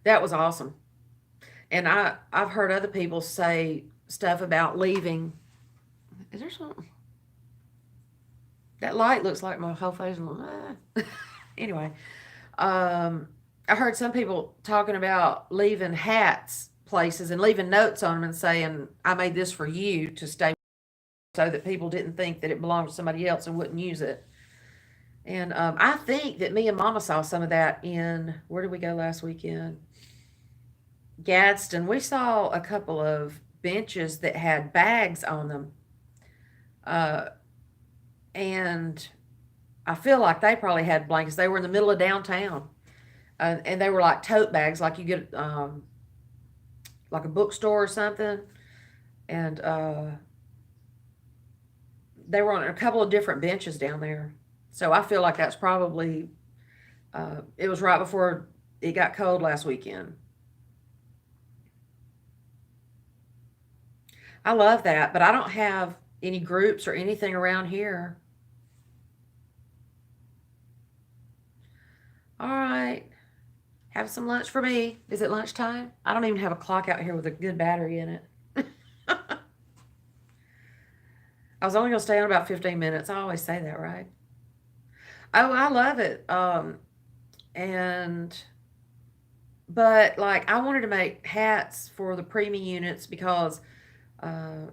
That was awesome. And I've heard other people say stuff about leaving. Is there something? That light looks like my whole face. Anyway, I heard some people talking about leaving hats places and leaving notes on them and saying, "I made this for you to stay," so that people didn't think that it belonged to somebody else and wouldn't use it. And I think that me and Mama saw some of that in, where did we go last weekend? Gadsden. We saw a couple of benches that had bags on them. Uh, and I feel like they probably had blankets. They were in the middle of downtown. And they were like tote bags, like you get like a bookstore or something. And they were on a couple of different benches down there. So I feel like that's probably, it was right before it got cold last weekend. I love that, but I don't have any groups or anything around here. All right. Have some lunch for me. Is it lunchtime? I don't even have a clock out here with a good battery in it. I was only going to stay on about 15 minutes. I always say that, right? Oh, I love it. And but like I wanted to make hats for the preemie units because uh,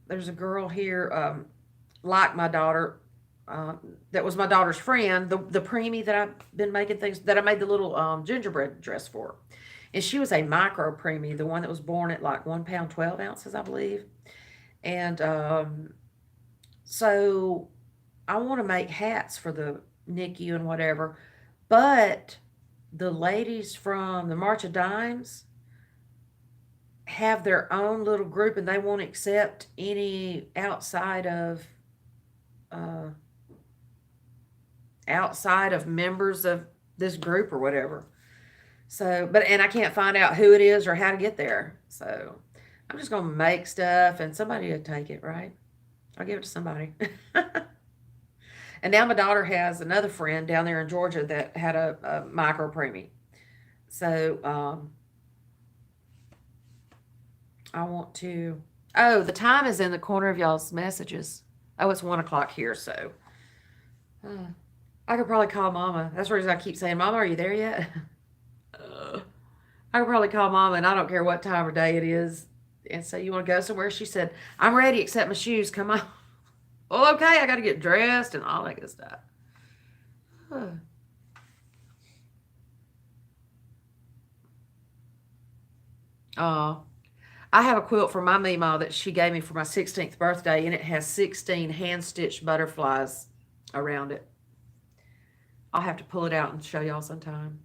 there's a girl here like my daughter. That was my daughter's friend, the preemie that I've been making things that I made the little gingerbread dress for, and she was a micro preemie, the one that was born at like 1 pound 12 ounces, I believe. And so I want to make hats for the NICU and whatever, but the ladies from the March of Dimes have their own little group and they won't accept any uh, outside of members of this group or whatever. So, but and I can't find out who it is or how to get there. So I'm just gonna make stuff and somebody will take it, right? I'll give it to somebody. And now my daughter has another friend down there in Georgia that had a micro preemie. So I want to. Oh, the time is in the corner of y'all's messages. Oh, it's 1 o'clock here, so uh, I could probably call Mama. That's the reason I keep saying, Mama, are you there yet? I could probably call Mama, and I don't care what time of day it is. And say, you want to go somewhere? She said, I'm ready, except my shoes. Come on. Well, okay, I got to get dressed and all that good stuff. Oh, I have a quilt from my Meemaw that she gave me for my 16th birthday, and it has 16 hand-stitched butterflies around it. I'll have to pull it out and show y'all sometime.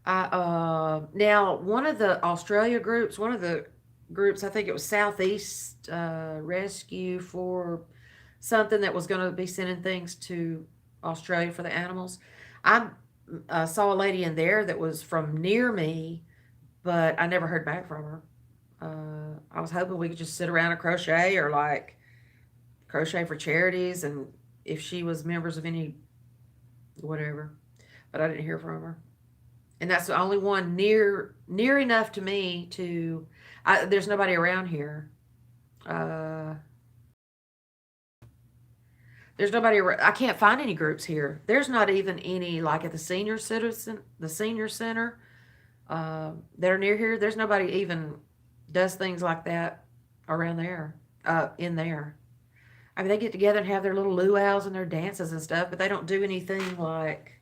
Now one of the Australia groups, one of the groups, I think it was Southeast Rescue for something that was going to be sending things to Australia for the animals. I saw a lady in there that was from near me, but I never heard back from her. I was hoping we could just sit around and crochet or like crochet for charities and if she was members of any whatever, but I didn't hear from her. And that's the only one near enough to me to. There's nobody around here. Uh, there's nobody. I can't find any groups here. There's not even any like at the senior center that are near here. There's nobody even does things like that around there. In there. I mean, they get together and have their little luau's and their dances and stuff, but they don't do anything like.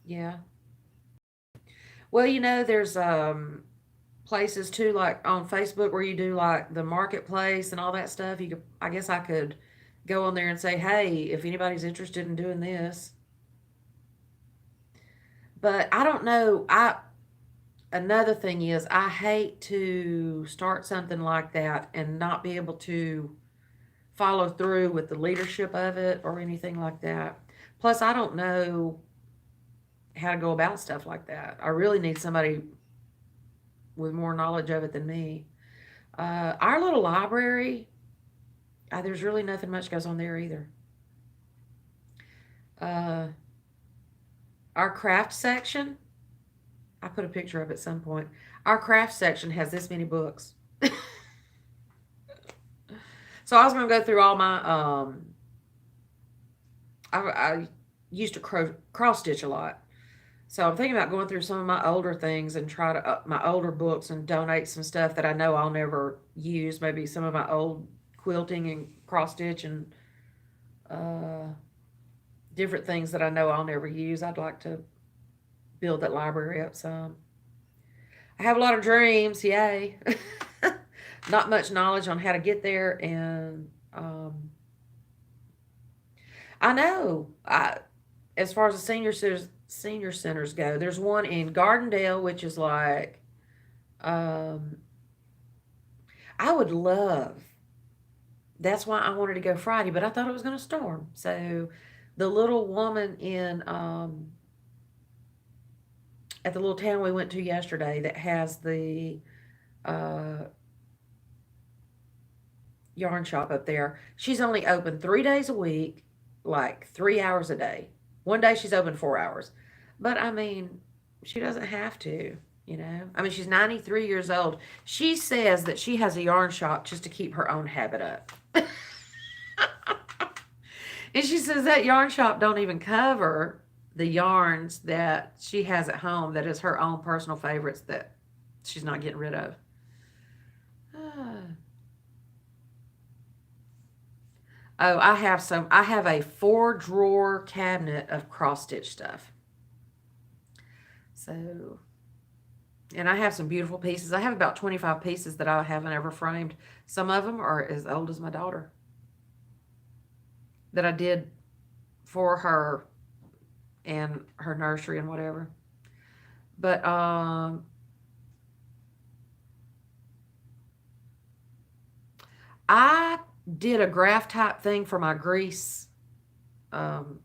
Yeah. Well, there's places too, like on Facebook where you do like the marketplace and all that stuff. I guess I could go on there and say, hey, if anybody's interested in doing this. But I don't know. Another thing is I hate to start something like that and not be able to follow through with the leadership of it or anything like that. Plus, I don't know how to go about stuff like that. I really need somebody with more knowledge of it than me. Our little library, there's really nothing much goes on there either. Uh, our craft section, I put a picture of it at some point. Our craft section has this many books. So I was going to go through all my. I used to cross stitch a lot. So I'm thinking about going through some of my older things and try to my older books and donate some stuff that I know I'll never use. Maybe some of my old quilting and cross stitch and uh, different things that I know I'll never use. I'd like to build that library up some. I have a lot of dreams, yay. Not much knowledge on how to get there, and I know. As far as the senior centers go, there's one in Gardendale, which is like, um, I would love. That's why I wanted to go Friday, but I thought it was going to storm. So, the little woman in at the little town we went to yesterday that has the uh, yarn shop up there. She's only open 3 days a week, like 3 hours a day. One day she's open 4 hours. But I mean, she doesn't have to, you know? I mean, she's 93 years old. She says that she has a yarn shop just to keep her own habit up. And she says that yarn shop don't even cover the yarns that she has at home that is her own personal favorites that she's not getting rid of. Oh, I have some. I have a 4 drawer cabinet of cross stitch stuff. So, and I have some beautiful pieces. I have about 25 pieces that I haven't ever framed. Some of them are as old as my daughter that I did for her and her nursery and whatever. But I did a graph type thing for my grease um,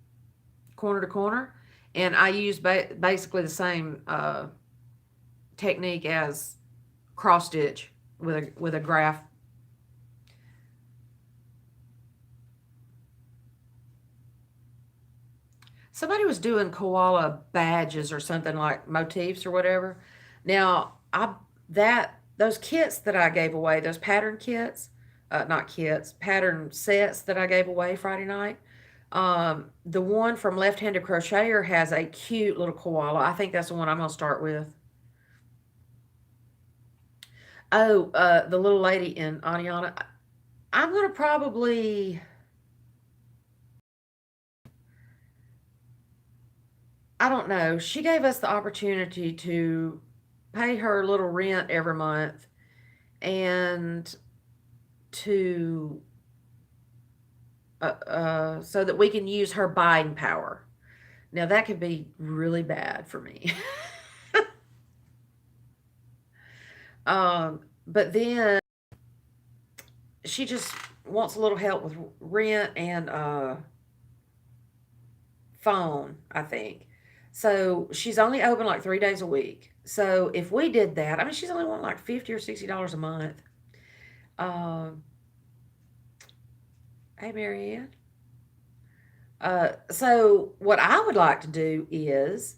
corner to corner, and I used basically the same technique as cross stitch with a graph. Somebody was doing koala badges or something like motifs or whatever. Now, I that those kits that I gave away, those pattern kits, not kits, pattern sets that I gave away Friday night. The one from Left Handed Crocheter has a cute little koala. I think that's the one I'm gonna start with. Oh, the little lady in Aniana. I'm gonna probably. I don't know. She gave us the opportunity to pay her a little rent every month and to so that we can use her buying power. Now that could be really bad for me. But then she just wants a little help with rent and phone, I think. So she's only open like 3 days a week. So if we did that, I mean, she's only wanting like $50 or $60 a month. Um, hey, Marianne. So what I would like to do is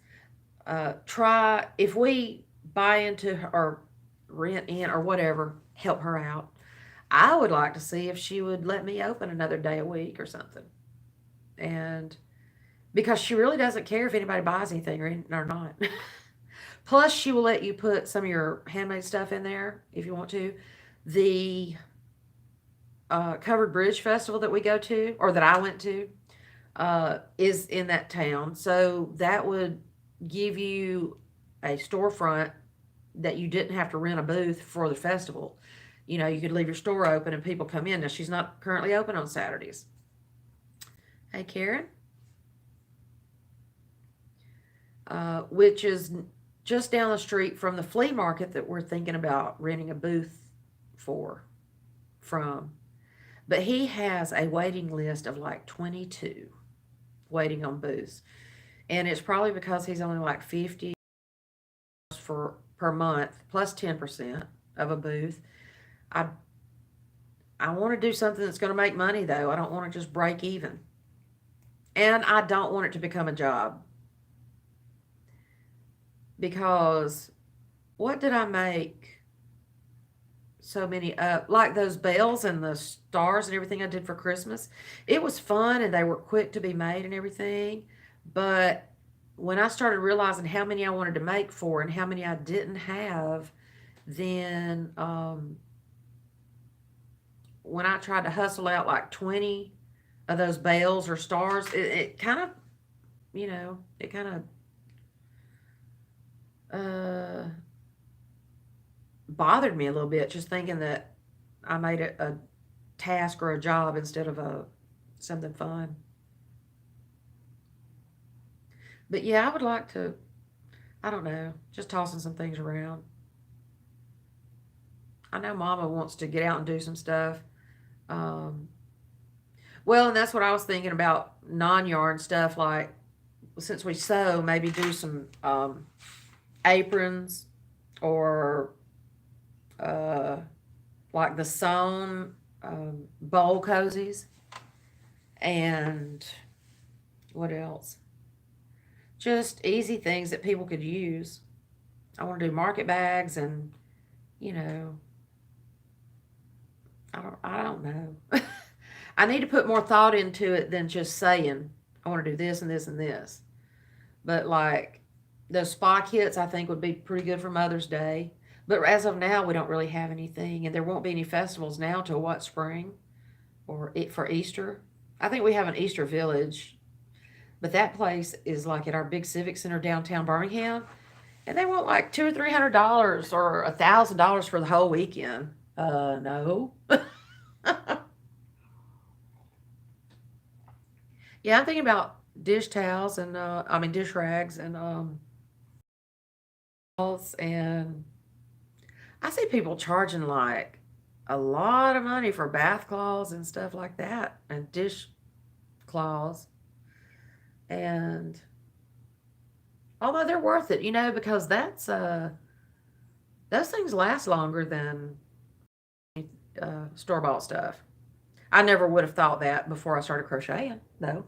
try if we buy into her or rent in or whatever, help her out. I would like to see if she would let me open another day a week or something. And because she really doesn't care if anybody buys anything or not. Plus, she will let you put some of your handmade stuff in there if you want to. The Covered Bridge Festival that we go to, or that I went to, is in that town. So that would give you a storefront that you didn't have to rent a booth for the festival. You know, you could leave your store open and people come in. Now, she's not currently open on Saturdays. Hey, Karen. Which is just down the street from the flea market that we're thinking about renting a booth for from. But he has a waiting list of like 22 waiting on booths. And it's probably because he's only like 50 for per month plus 10% of a booth. I I want to do something that's going to make money though. I don't want to just break even. And I don't want it to become a job because what did I make so many like those bells and the stars and everything I did for Christmas? It was fun and they were quick to be made and everything. But when I started realizing how many I wanted to make for and how many I didn't have, then when I tried to hustle out like 20 of those bells or stars, it kind of, it kind of bothered me a little bit, just thinking that I made it a task or a job instead of a something fun. But yeah, I would like to, I don't know, just tossing some things around. I know Mama wants to get out and do some stuff. Um, well, and that's what I was thinking about non-yarn stuff, like since we sew, maybe do some aprons or uh, like the sewn. bowl cozies. And what else? Just easy things that people could use. I want to do market bags and, you know, I don't know. I need to put more thought into it than just saying I want to do this and this and this. But like those spa kits, I think would be pretty good for Mother's Day. But as of now, we don't really have anything, and there won't be any festivals now till what, spring or for Easter. I think we have an Easter village, but that place is like at our big civic center downtown Birmingham, and they want like $200 or $300 or $1,000 for the whole weekend. No. Yeah, I'm thinking about dish towels and I mean dish rags and and I see people charging like a lot of money for bath cloths and stuff like that and dish cloths. And although they're worth it, because those things last longer than store bought stuff. I never would have thought that before I started crocheting, though.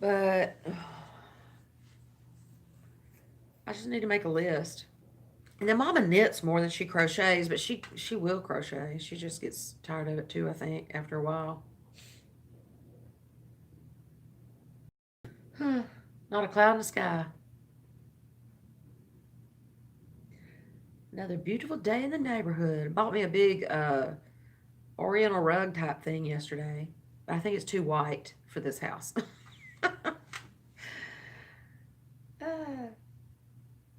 But I just need to make a list. And then Mama knits more than she crochets, but she will crochet. She just gets tired of it too, I think, after a while. Huh. Not a cloud in the sky. Another beautiful day in the neighborhood. Bought me a big oriental rug type thing yesterday. I think it's too white for this house. uh,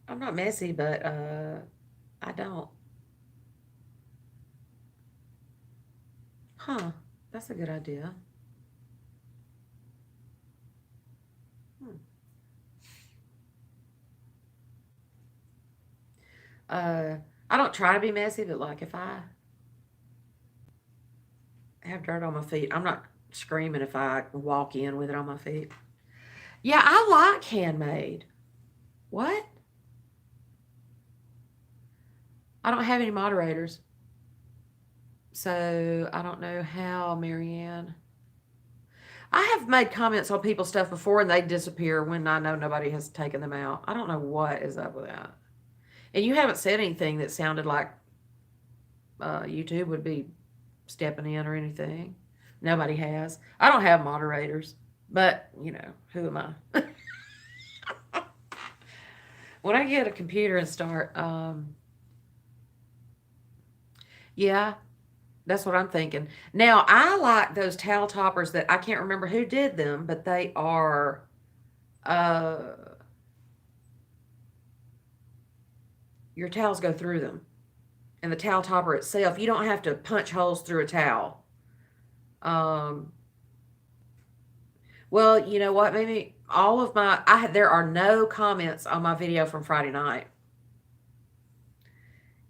I'm not messy, but I don't. Huh. That's a good idea. Hmm. Uh, I don't try to be messy, but like if I have dirt on my feet, I'm not screaming if I walk in with it on my feet. Yeah, I like handmade. What? I don't have any moderators, so I don't know how, Marianne. I have made comments on people's stuff before and they disappear when I know nobody has taken them out. I don't know what is up with that. And you haven't said anything that sounded like YouTube would be stepping in or anything. Nobody has. I don't have moderators, but who am I? When I get a computer and start, yeah, that's what I'm thinking. Now, I like those towel toppers that I can't remember who did them, but they are, uh, your towels go through them. And the towel topper itself, you don't have to punch holes through a towel. Um, well, you know what? Maybe all of there are no comments on my video from Friday night.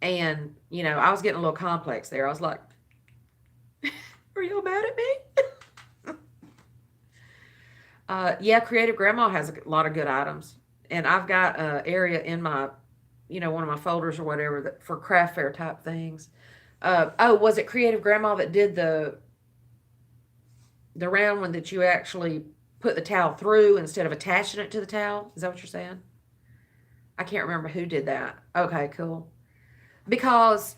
And, I was getting a little complex there. I was like, are y'all mad at me? Yeah, Creative Grandma has a lot of good items. And I've got an area in my, one of my folders or whatever for craft fair type things. Oh, was it Creative Grandma that did the round one that you actually put the towel through instead of attaching it to the towel? Is that what you're saying? I can't remember who did that. Okay, cool. Because,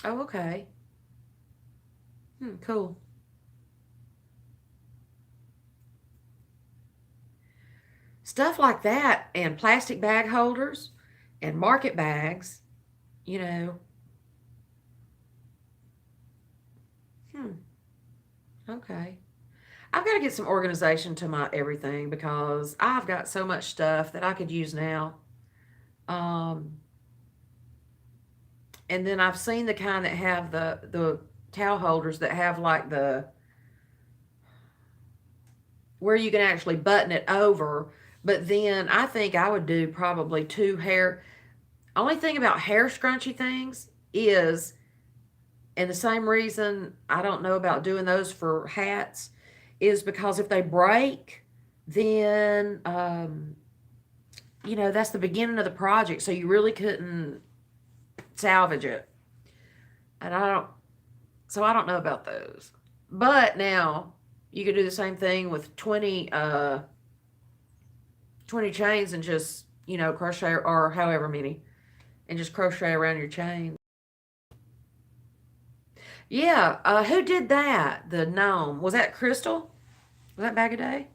oh, okay. Cool. Stuff like that and plastic bag holders and market bags, you know. Hmm, okay. I've got to get some organization to my everything because I've got so much stuff that I could use now. Um, and then I've seen the kind that have the towel holders that have like the where you can actually button it over. But then I think I would do probably two hair. Only thing about hair scrunchy things is, and the same reason I don't know about doing those for hats is because if they break, then you know, that's the beginning of the project, so you really couldn't salvage it. And I don't know about those. But now you could do the same thing with 20 chains and just, you know, crochet or however many and just crochet around your chain. Yeah, who did that? The gnome. Was that Crystal? Was that Bag a Day?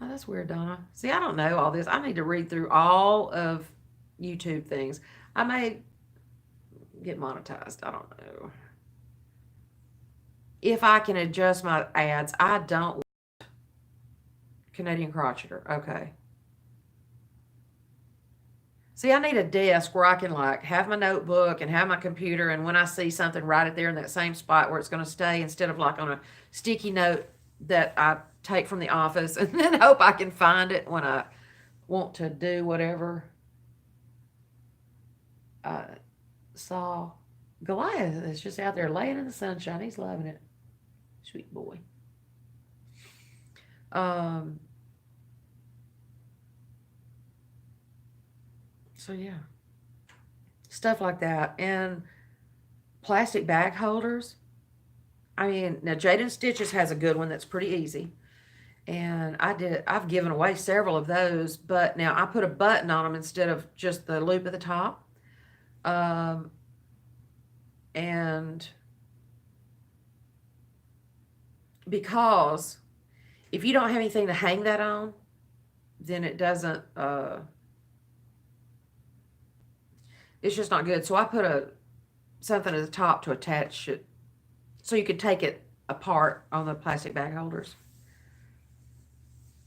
Oh, that's weird, Donna. See, I don't know all this. I need to read through all of YouTube things. I may get monetized. I don't know. If I can adjust my ads, I don't. Canadian Crocheter. Okay. See, I need a desk where I can like have my notebook and have my computer, and when I see something, write it there in that same spot where it's going to stay instead of like on a sticky note that I take from the office and then hope I can find it when I want to do whatever. I saw Goliath is just out there laying in the sunshine. He's loving it. Sweet boy. Um, so yeah, stuff like that. And plastic bag holders. I mean, now Jaden Stitches has a good one that's pretty easy. And I've given away several of those, but now I put a button on them instead of just the loop at the top. Um, and because if you don't have anything to hang that on, then it doesn't, it's just not good. So I put something at the top to attach it so you could take it apart on the plastic bag holders.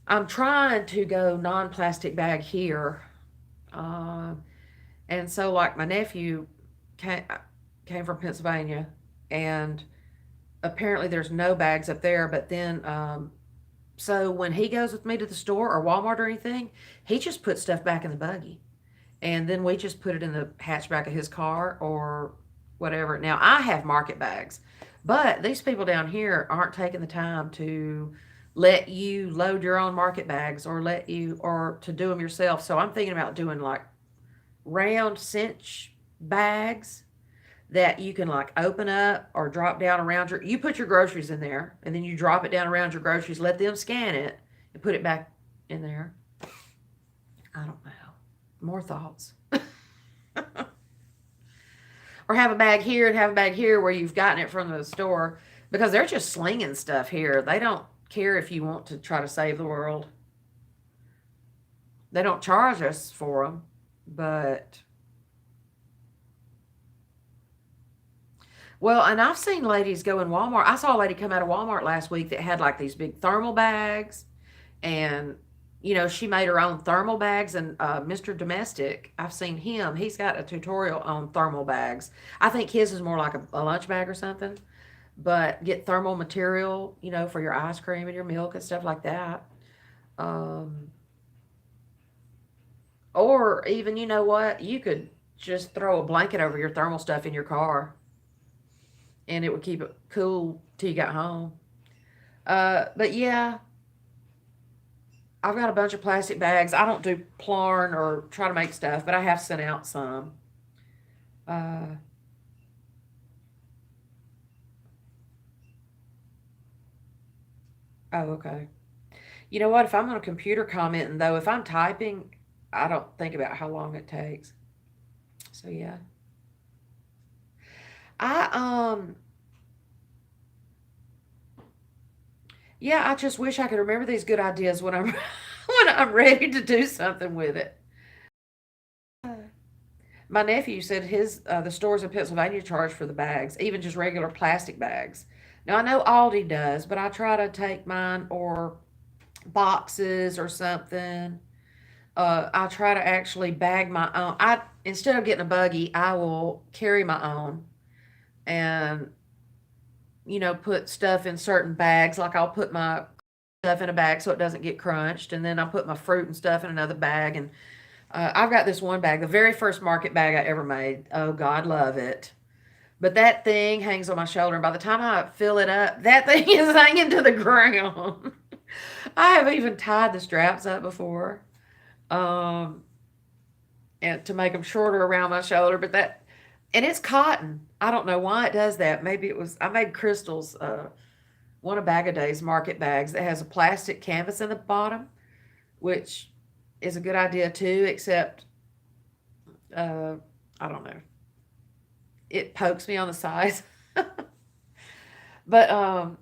I'm trying to go non-plastic bag here. And so like my nephew came from Pennsylvania, and apparently there's no bags up there, but then so when he goes with me to the store or Walmart or anything, he just puts stuff back in the buggy. And then we just put it in the hatchback of his car or whatever. Now, I have market bags, but these people down here aren't taking the time to let you load your own market bags or to do them yourself. So I'm thinking about doing like round cinch bags that you can like open up or drop down around you put your groceries in there and then you drop it down around your groceries, let them scan it and put it back in there. I don't know. More thoughts. Or have a bag here and have a bag here where you've gotten it from the store, because they're just slinging stuff here. They don't care if you want to try to save the world. They don't charge us for them, but well, and I've seen ladies go in Walmart. I saw a lady come out of Walmart last week that had like these big thermal bags, and you know, she made her own thermal bags. And Mr. Domestic, I've seen him. He's got a tutorial on thermal bags. I think his is more like a lunch bag or something. But get thermal material, you know, for your ice cream and your milk and stuff like that. Um, or even, you know what, you could just throw a blanket over your thermal stuff in your car, and it would keep it cool till you got home. But yeah, I've got a bunch of plastic bags. I don't do plarn or try to make stuff, but I have sent out some. Uh, oh, okay. You know what? If I'm on a computer commenting, though, if I'm typing, I don't think about how long it takes. So yeah, I yeah, I just wish I could remember these good ideas when I'm when I'm ready to do something with it. My nephew said the stores in Pennsylvania charge for the bags, even just regular plastic bags. Now I know Aldi does, but I try to take mine or boxes or something. I try to actually bag my own. I instead of getting a buggy, I will carry my own and put stuff in certain bags. Like I'll put my stuff in a bag so it doesn't get crunched, and then I'll put my fruit and stuff in another bag. And I've got this one bag, the very first market bag I ever made. Oh, God, love it. But that thing hangs on my shoulder, and by the time I fill it up, that thing is hanging to the ground. I have even tied the straps up before, um, and to make them shorter around my shoulder. But that, and it's cotton. I don't know why it does that. Maybe it was I made Crystal's one of Bag a Day's market bags that has a plastic canvas in the bottom, which is a good idea too. Except uh, I don't know, it pokes me on the sides. But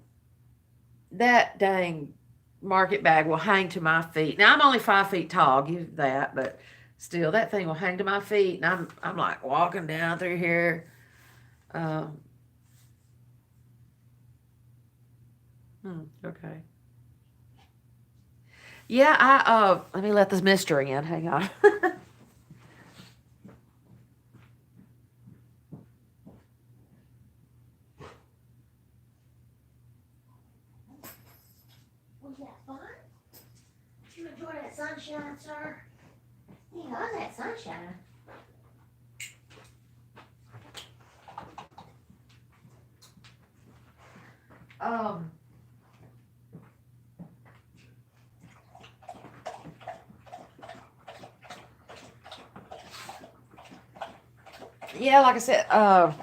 that dang market bag will hang to my feet. Now I'm only 5 feet tall, give that, but still, that thing will hang to my feet, and I'm like walking down through here. Um, okay. Yeah, I let me let this mister in. Hang on. Was that fun? Did you enjoy that sunshine, sir? Yeah, how's that sunshine? Um, yeah, like I said, I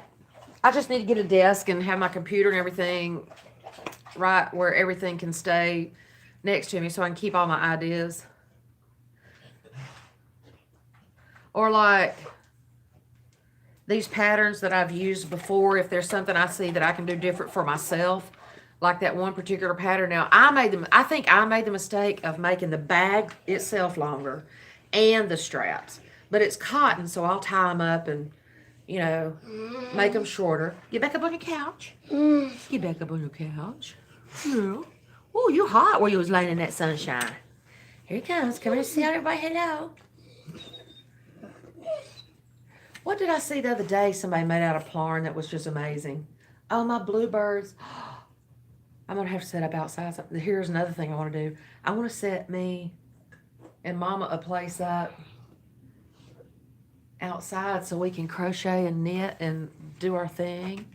just need to get a desk and have my computer and everything right where everything can stay next to me so I can keep all my ideas. Or like these patterns that I've used before, if there's something I see that I can do different for myself, like that one particular pattern. Now, I think I made the mistake of making the bag itself longer and the straps. But it's cotton, so I'll tie them up and, make them shorter. Get back up on your couch. Get back up on your couch. Yeah. Oh, you hot where you was laying in that sunshine. Here he comes. Come here and say everybody hello. What did I see the other day somebody made out of Plarn that was just amazing? Oh, my bluebirds. I'm going to have to set up outside. Here's another thing I want to do. I want to set me and Mama a place up outside so we can crochet and knit and do our thing.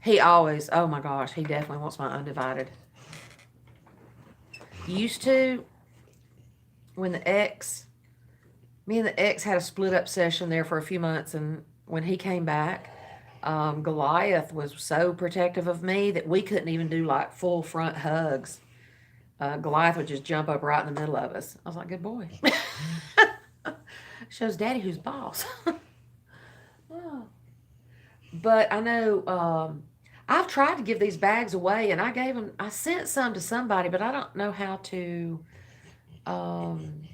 He always, oh my gosh, he definitely wants my undivided. Used to, when me and the ex had a split up session there for a few months, and when he came back, Goliath was so protective of me that we couldn't even do like full front hugs. Goliath would just jump up right in the middle of us. I was like, good boy. Shows daddy who's boss. Oh. But I know I've tried to give these bags away, and I sent some to somebody, but I don't know how to um,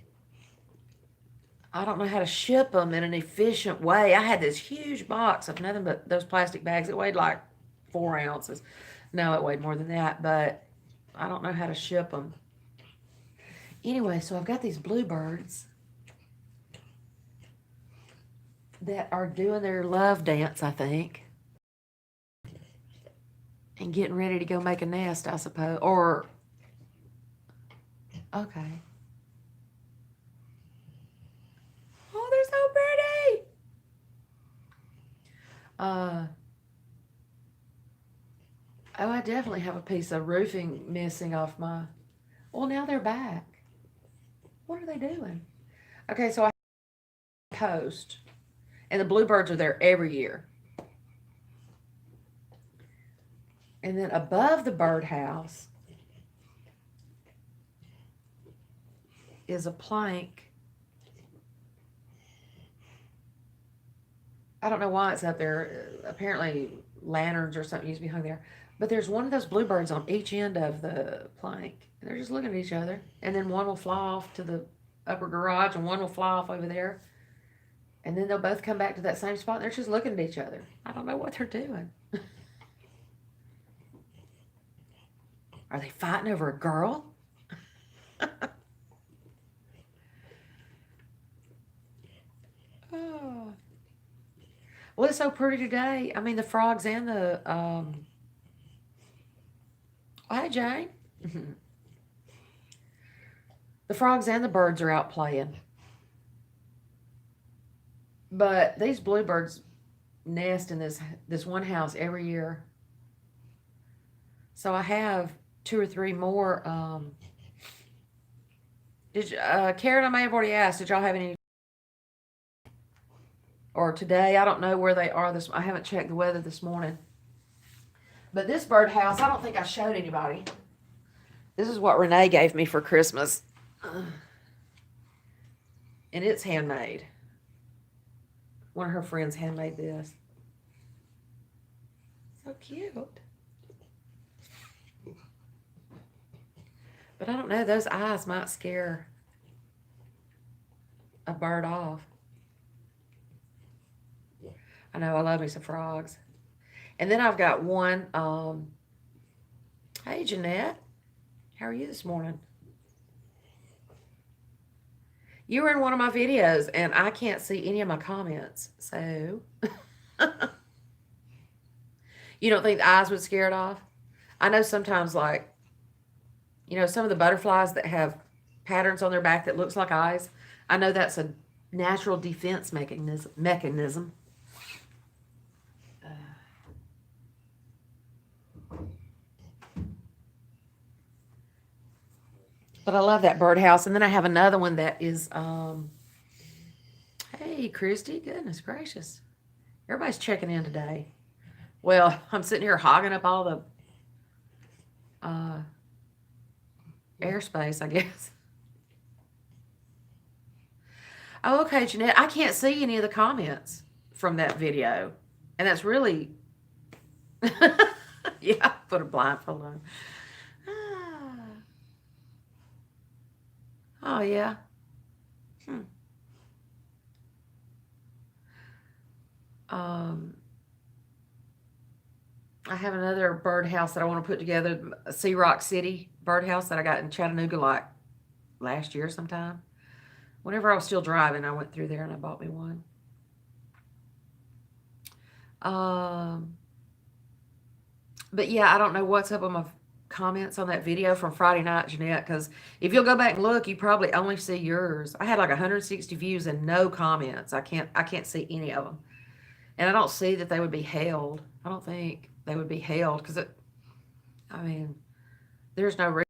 I don't know how to ship them in an efficient way. I had this huge box of nothing but those plastic bags. It weighed like 4 ounces. No, it weighed more than that, but I don't know how to ship them. Anyway, so I've got these bluebirds that are doing their love dance, I think, and getting ready to go make a nest, I suppose. Or, okay. Oh, they're so pretty. Uh, oh, I definitely have a piece of roofing missing off my. Well, now they're back. What are they doing? Okay, so I post, and the bluebirds are there every year. And then above the birdhouse is a plank. I don't know why it's up there. Apparently, lanterns or something used to be hung there. But there's one of those bluebirds on each end of the plank. And they're just looking at each other. And then one will fly off to the upper garage, and one will fly off over there. And then they'll both come back to that same spot, and they're just looking at each other. I don't know what they're doing. Are they fighting over a girl? Oh. Well, it's so pretty today. I mean, the frogs and the hi, Jane. The frogs and the birds are out playing. But these bluebirds nest in this one house every year. So I have two or three more Did you, Karen, I may have already asked, did y'all have any, or today? I don't know where they are I haven't checked the weather this morning. But this birdhouse, I don't think I showed anybody. This is what Renee gave me for Christmas. And it's handmade. One of her friends handmade this. So cute. But I don't know, those eyes might scare a bird off. I know, I love me some frogs. And then I've got one, hey Jeanette, how are you this morning? You were in one of my videos and I can't see any of my comments, so. You don't think the eyes would scare it off? I know sometimes, like, you know, some of the butterflies that have patterns on their back that looks like eyes, I know that's a natural defense mechanism. But I love that birdhouse. And then I have another one that is, hey, Christy, goodness gracious. Everybody's checking in today. Well, I'm sitting here hogging up all the airspace, I guess. Oh, okay, Jeanette, I can't see any of the comments from that video. And that's really, yeah, put a blindfold on. Oh, yeah. I have another birdhouse that I want to put together, a Sea Rock City birdhouse that I got in Chattanooga like last year sometime. Whenever I was still driving, I went through there and I bought me one. But yeah, I don't know what's up with my comments on that video from Friday night, Jeanette, because if you'll go back and look, you probably only see yours. I had like 160 views and no comments. I can't see any of them. And I don't see that they would be held. I don't think they would be held because I mean, there's no reason.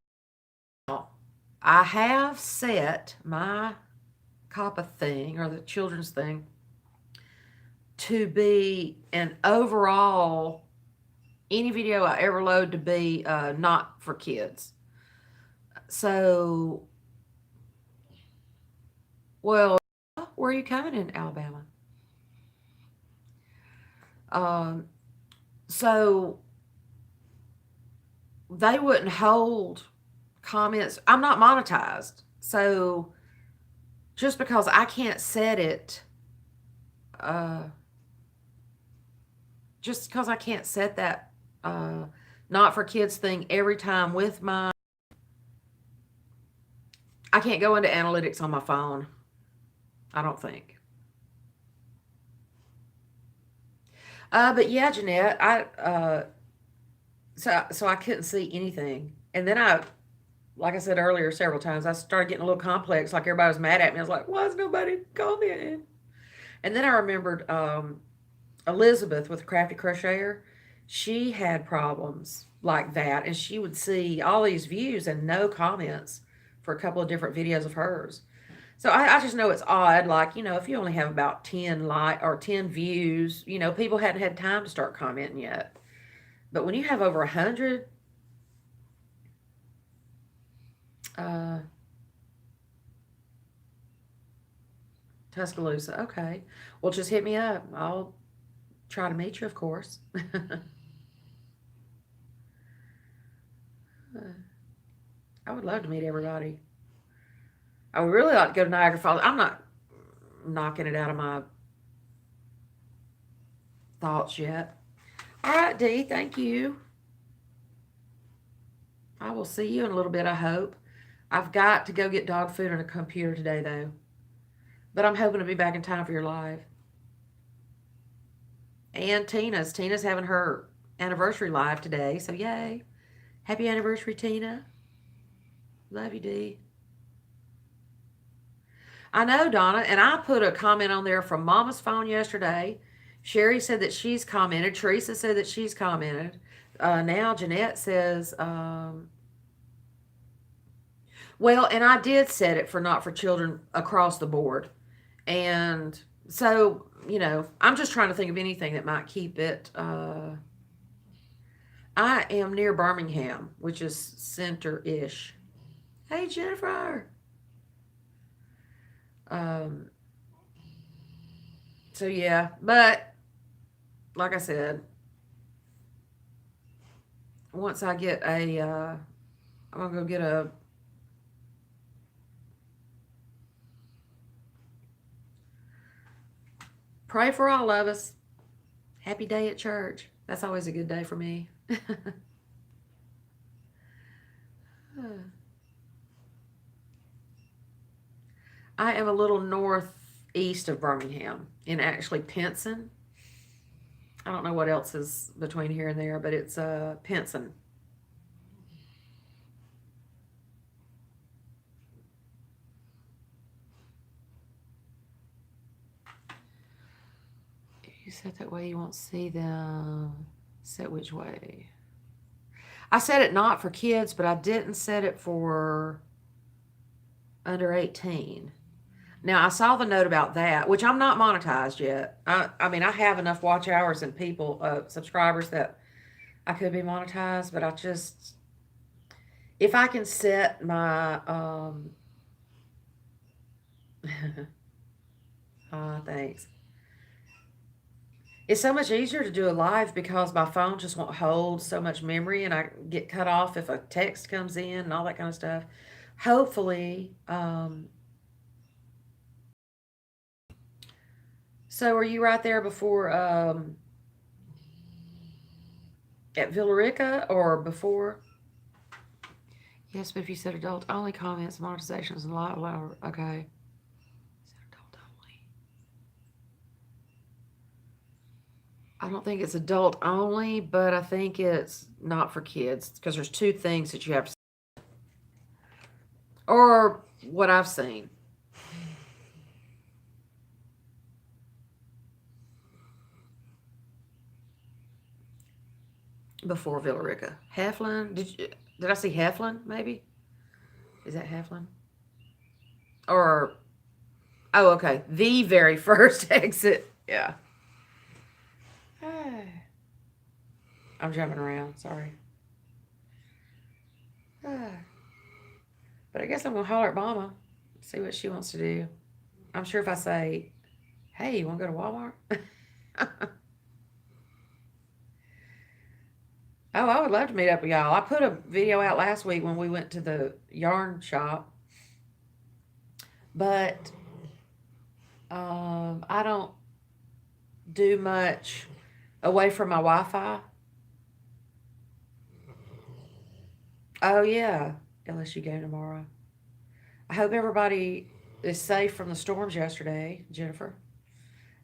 I have set my COPPA thing or the children's thing to be an overall, any video I ever load to be not for kids. So, well, where are you coming in Alabama? So they wouldn't hold comments. I'm not monetized. So just because I can't set it, just because I can't set that not for kids thing every time with my, I can't go into analytics on my phone. I don't think. But yeah, Jeanette, so I couldn't see anything. And then like I said earlier several times, I started getting a little complex, like everybody was mad at me. I was like, why is nobody commenting? And then I remembered Elizabeth with Crafty Crocheter. She had problems like that, and she would see all these views and no comments for a couple of different videos of hers. So I just know it's odd, like, you know, if you only have about 10 or 10 views, you know, people hadn't had time to start commenting yet. But when you have over 100, Tuscaloosa, okay. Well, just hit me up. I'll try to meet you, of course. I would love to meet everybody. I would really like to go to Niagara Falls. I'm not knocking it out of my thoughts yet. All right, Dee, thank you. I will see you in a little bit, I hope. I've got to go get dog food on a computer today, though. But I'm hoping to be back in time for your live. And Tina's having her anniversary live today, so yay. Happy anniversary, Tina. Love you, Dee. I know, Donna, and I put a comment on there from Mama's phone yesterday. Sherry said that she's commented. Teresa said that she's commented. Now Jeanette says, Well, and I did set it for not for children across the board. And so, I'm just trying to think of anything that might keep it. I am near Birmingham, which is center ish. Hey, Jennifer. Um, so, yeah, but like I said, once I get I'm going to go get a, pray for all of us. Happy day at church. That's always a good day for me. I am a little northeast of Birmingham, in actually Pinson. I don't know what else is between here and there, but it's Pinson. If you set that way, you won't see them. Set which way? I set it not for kids, but I didn't set it for under 18. Now, I saw the note about that, which I'm not monetized yet. I mean, I have enough watch hours and people, subscribers, that I could be monetized, but if I can set my, thanks. It's so much easier to do a live because my phone just won't hold so much memory and I get cut off if a text comes in and all that kind of stuff. Hopefully, so are you right there before at Villarica or before? Yes, but if you said adult only comments, monetizations, and a lot louder, okay. Said adult only. I don't think it's adult only, but I think it's not for kids because there's two things that you have to, or what I've seen. Before Villarica. Heflin? Did I see Heflin, maybe? Is that Heflin? Or, oh, okay. The very first exit. Yeah. I'm jumping around. Sorry. But I guess I'm going to holler at Mama. See what she wants to do. I'm sure if I say, hey, you want to go to Walmart? Oh, I would love to meet up with y'all. I put a video out last week when we went to the yarn shop. But I don't do much away from my Wi-Fi. Oh, yeah. LSU game tomorrow. I hope everybody is safe from the storms yesterday, Jennifer.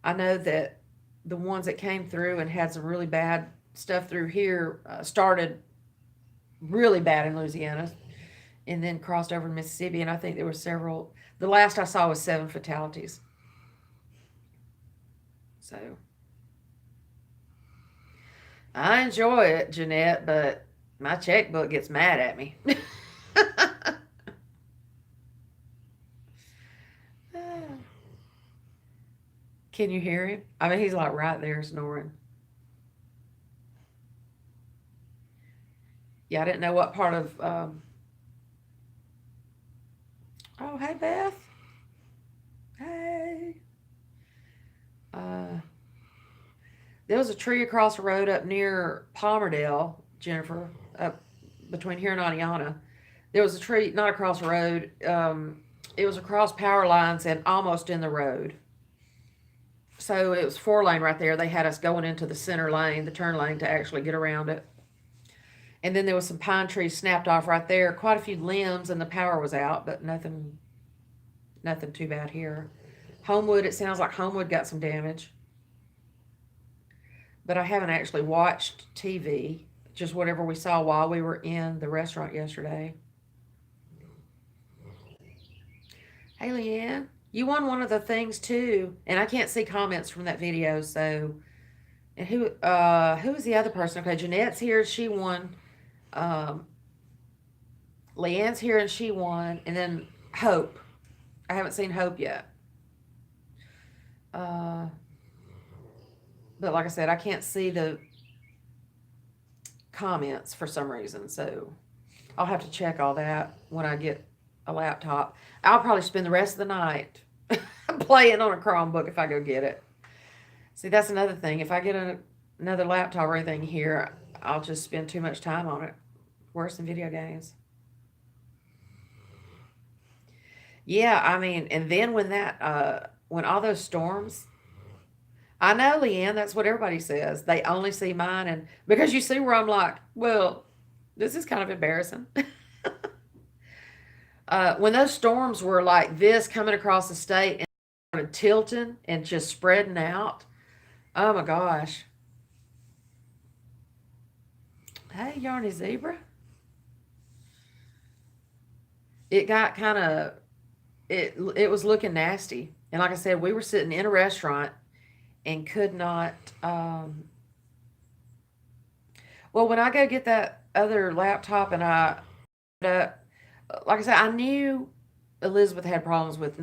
I know that the ones that came through and had some really bad stuff through here started really bad in Louisiana and then crossed over to Mississippi. And I think there were several. The last I saw was 7 fatalities. So I enjoy it, Jeanette, but my checkbook gets mad at me. Can you hear him? I mean, he's like right there snoring. Yeah, I didn't know what part of. Oh, hey, Beth. Hey. There was a tree across the road up near Palmerdale, Jennifer, up between here and Aniana. There was a tree, not across the road. It was across power lines and almost in the road. So it was 4-lane right there. They had us going into the center lane, the turn lane, to actually get around it. And then there was some pine trees snapped off right there. Quite a few limbs, and the power was out, but nothing too bad here. Homewood, it sounds like Homewood got some damage. But I haven't actually watched TV, just whatever we saw while we were in the restaurant yesterday. Hey, Leanne, you won one of the things too, and I can't see comments from that video. So, and who is the other person? Okay, Jeanette's here. She won Leanne's here and she won. And then Hope. I haven't seen Hope yet. Uh, but like I said, I can't see the comments for some reason. So I'll have to check all that when I get a laptop. I'll probably spend the rest of the night playing on a Chromebook if I go get it. See, that's another thing. If I get another laptop or anything here, I'll just spend too much time on it. Worse than video games. Yeah, I mean, and then when all those storms, I know, Leanne, that's what everybody says. They only see mine, and because you see where I'm like, well, this is kind of embarrassing. When those storms were like this coming across the state and started tilting and just spreading out, oh my gosh. Hey, Yarny Zebra. It got kind of it was looking nasty. And like I said, we were sitting in a restaurant and could not well, when I go get that other laptop and uh, like I said, I knew Elizabeth had problems with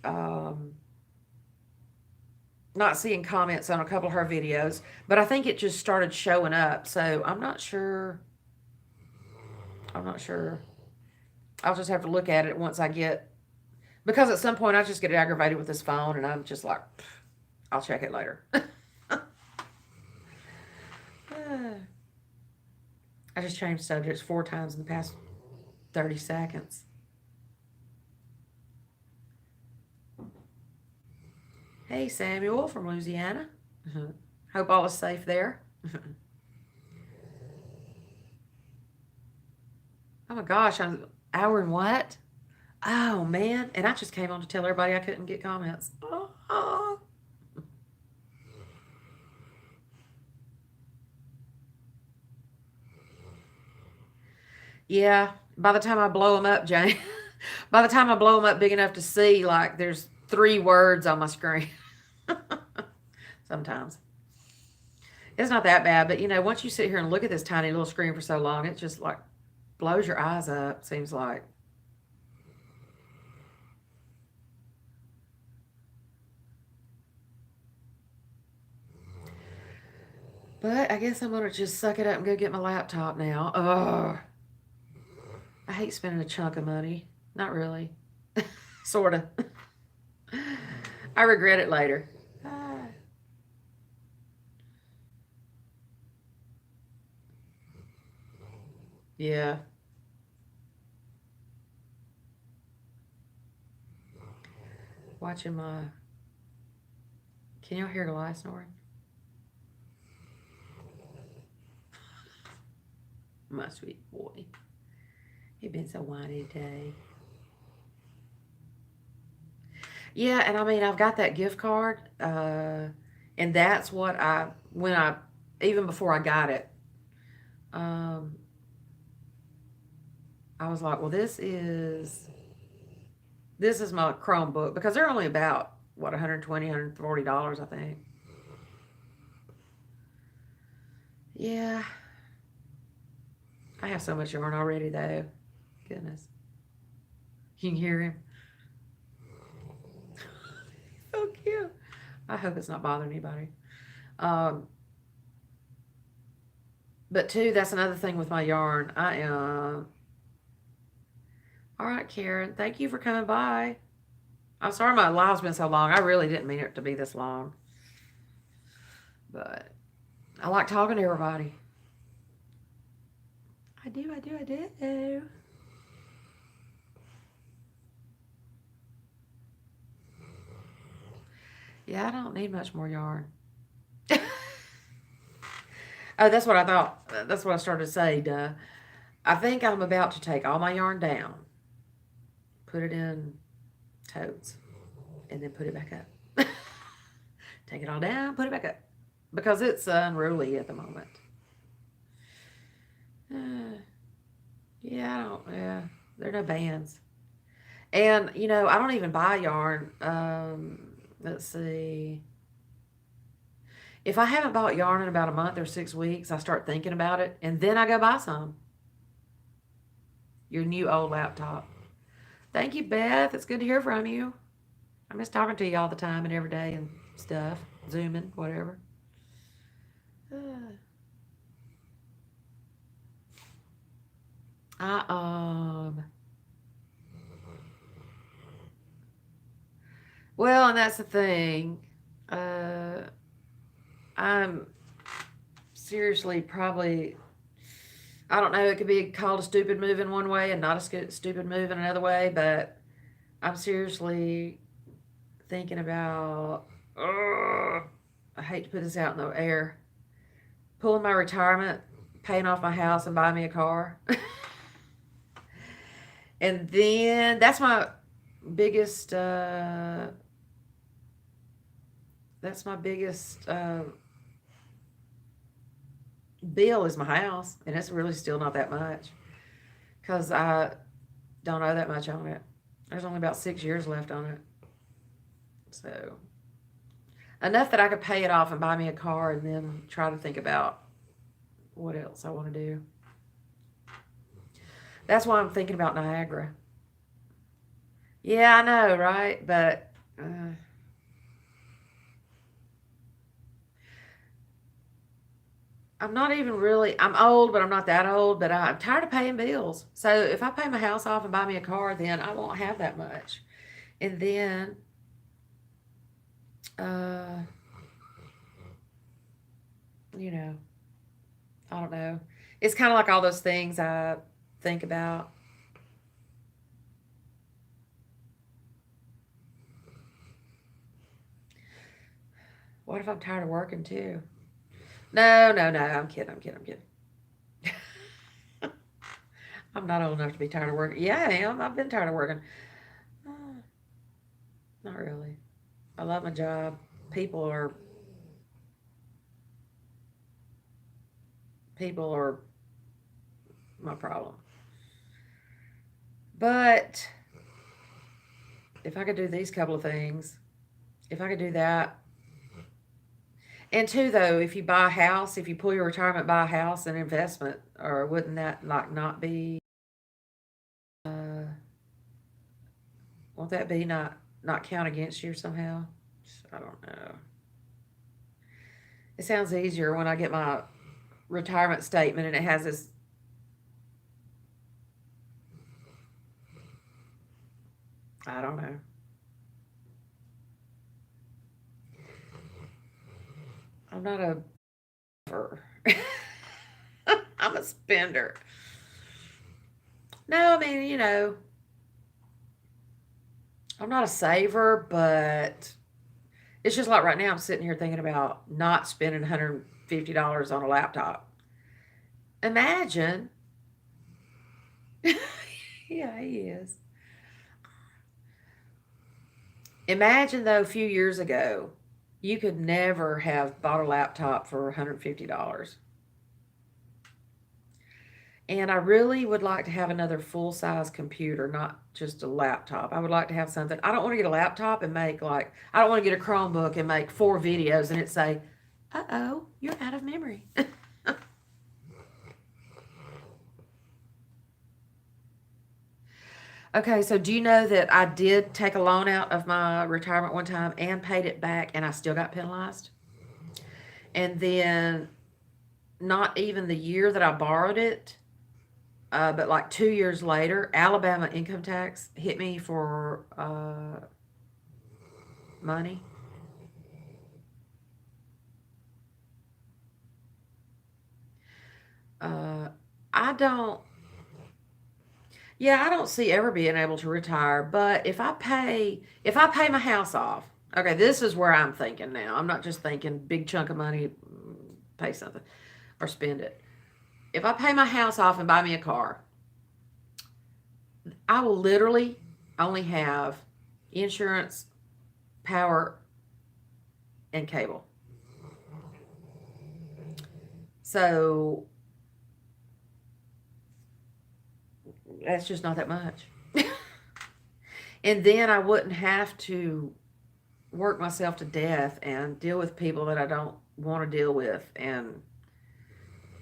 um, not seeing comments on a couple of her videos, but I think it just started showing up. So I'm not sure. I'm not sure. I'll just have to look at it once I get, because at some point I just get aggravated with this phone and I'm just like, I'll check it later. I just changed subjects 4 times in the past 30 seconds. Hey, Samuel from Louisiana. Hope all is safe there. Oh my gosh, I'm an hour and what? Oh man, and I just came on to tell everybody I couldn't get comments. Oh. Yeah, by the time I blow them up, Jane, by the time I blow them up big enough to see, like there's 3 words on my screen. Sometimes it's not that bad, but once you sit here and look at this tiny little screen for so long, it just like blows your eyes up. Seems like. But I guess I'm gonna just suck it up and go get my laptop now. Ugh. I hate spending a chunk of money. Not really. Sorta. I regret it later. Ah. Yeah. Watching my. Can y'all hear Goliath snoring? My sweet boy. You've been so whiny today. Yeah, and I mean, I've got that gift card, and that's what when I, even before I got it, um, I was like, well, this is my Chromebook, because they're only about what, 120, $140, I think. Yeah, I have so much yarn already though. Goodness, you can hear him. So cute. I hope it's not bothering anybody. Um, but too, that's another thing with my yarn. I am. All right, Karen. Thank you for coming by. I'm sorry my live's been so long. I really didn't mean it to be this long. But I like talking to everybody. I do, I do, I do. Yeah, I don't need much more yarn. Oh, that's what I thought. That's what I started to say, duh. I think I'm about to take all my yarn down, put it in totes, and then put it back up. Take it all down, put it back up. Because it's unruly at the moment. Uh, yeah, I don't, yeah, there are no bands. And, I don't even buy yarn. Let's see. If I haven't bought yarn in about a month or 6 weeks, I start thinking about it, and then I go buy some. Your new old laptop. Thank you, Beth. It's good to hear from you. I miss talking to you all the time and every day and stuff. Zooming, whatever. I well, and that's the thing. Uh I'm seriously probably, I don't know, it could be called a stupid move in one way and not a stupid move in another way, but I'm seriously thinking about, I hate to put this out in the air, pulling my retirement, paying off my house, and buying me a car. And then biggest, uh, that's my biggest bill is my house, and it's really still not that much because I don't owe that much on it. There's only about 6 years left on it, so enough that I could pay it off and buy me a car, and then try to think about what else I want to do. That's why I'm thinking about Niagara. Yeah, I know, right? But I'm not even really, I'm old, but I'm not that old, but I'm tired of paying bills. So if I pay my house off and buy me a car, then I won't have that much. And then, uh, you know, I don't know. It's kind of like all those things I think about. What if I'm tired of working too? No, no, no. I'm kidding. I'm kidding. I'm kidding. I'm not old enough to be tired of working. Yeah, I am. I've been tired of working. Uh, Not really. I love my job. People are people are my problem. But if I could do these couple of things, if I could do that, and two though, if you buy a house, if you pull your retirement, buy a house, an investment, or wouldn't that like not be? Uh, won't that be not count against you somehow? I don't know. It sounds easier when I get my retirement statement and it has this. I don't know. I'm not a. I'm a spender. No, I mean, I'm not a saver, but it's just like right now I'm sitting here thinking about not spending $150 on a laptop. Imagine. Yeah, he is. Imagine though, a few years ago, you could never have bought a laptop for $150. And I really would like to have another full size computer, not just a laptop. I would like to have something. I don't want to get a laptop and make like, I don't want to get a Chromebook and make 4 videos and it say, uh oh, you're out of memory. Okay, so do you know that I did take a loan out of my retirement one time and paid it back and I still got penalized? And then not even the year that I borrowed it, but like 2 years later, Alabama income tax hit me for money. Uh, I don't, yeah, I don't see ever being able to retire. But if I pay my house off, okay, this is where I'm thinking now. I'm not just thinking big chunk of money, pay something or spend it. If I pay my house off and buy me a car, I will literally only have insurance, power, and cable. So that's just not that much. And then I wouldn't have to work myself to death and deal with people that I don't want to deal with. And,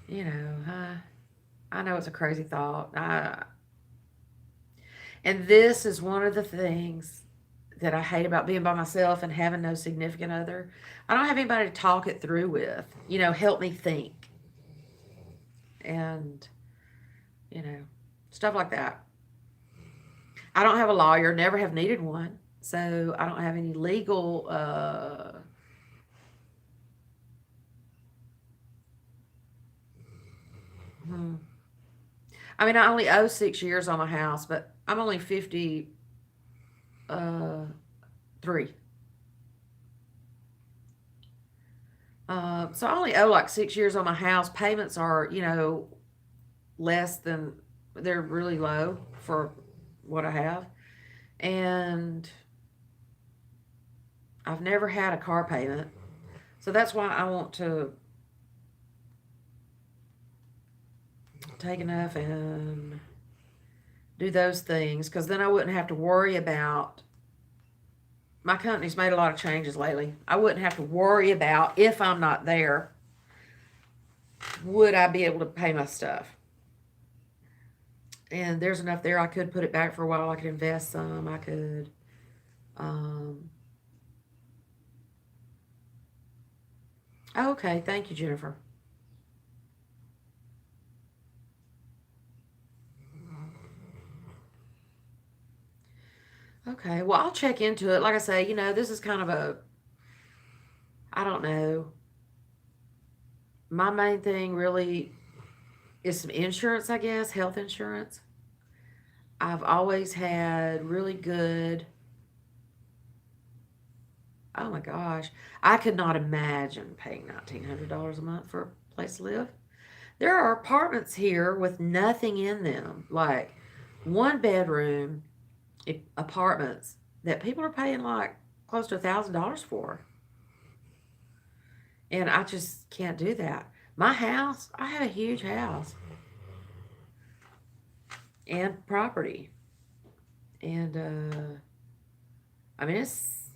you know, I know it's a crazy thought. And this is one of the things that I hate about being by myself and having no significant other. I don't have anybody to talk it through with, help me think and, you know, stuff like that. I don't have a lawyer, never have needed one. So I don't have any legal, hmm. I mean, I only owe 6 years on my house, but I'm only 53. So I only owe like 6 years on my house. Payments are, less than, they're really low for what I have. And I've never had a car payment. So that's why I want to take enough and do those things, because then I wouldn't have to worry about, my company's made a lot of changes lately. I wouldn't have to worry about, if I'm not there, would I be able to pay my stuff. And there's enough there. I could put it back for a while. I could invest some. I could, okay, thank you, Jennifer. Okay, well, I'll check into it. Like I say, this is kind of a, I don't know. My main thing really is some insurance, I guess, health insurance. I've always had really good, oh my gosh, I could not imagine paying $1,900 a month for a place to live. There are apartments here with nothing in them, like one bedroom apartments that people are paying like close to $1,000 for. And I just can't do that. My house, I have a huge house and property. And I mean it's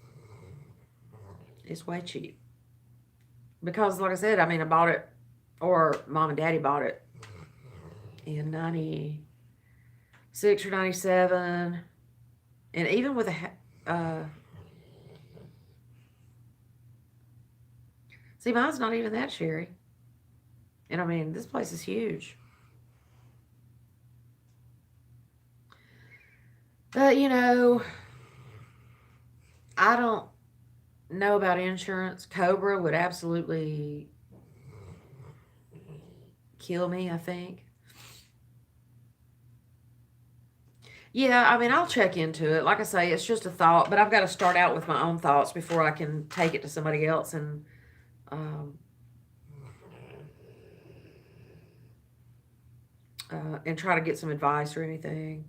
way cheap. Because like I said, I mean I bought it, or mom and daddy bought it in 96 or 97. And even with see, mine's not even that, Sherry. And I mean, this place is huge. But, I don't know about insurance. Cobra would absolutely kill me, I think. Yeah, I mean, I'll check into it. Like I say, it's just a thought, but I've got to start out with my own thoughts before I can take it to somebody else um, and try to get some advice or anything.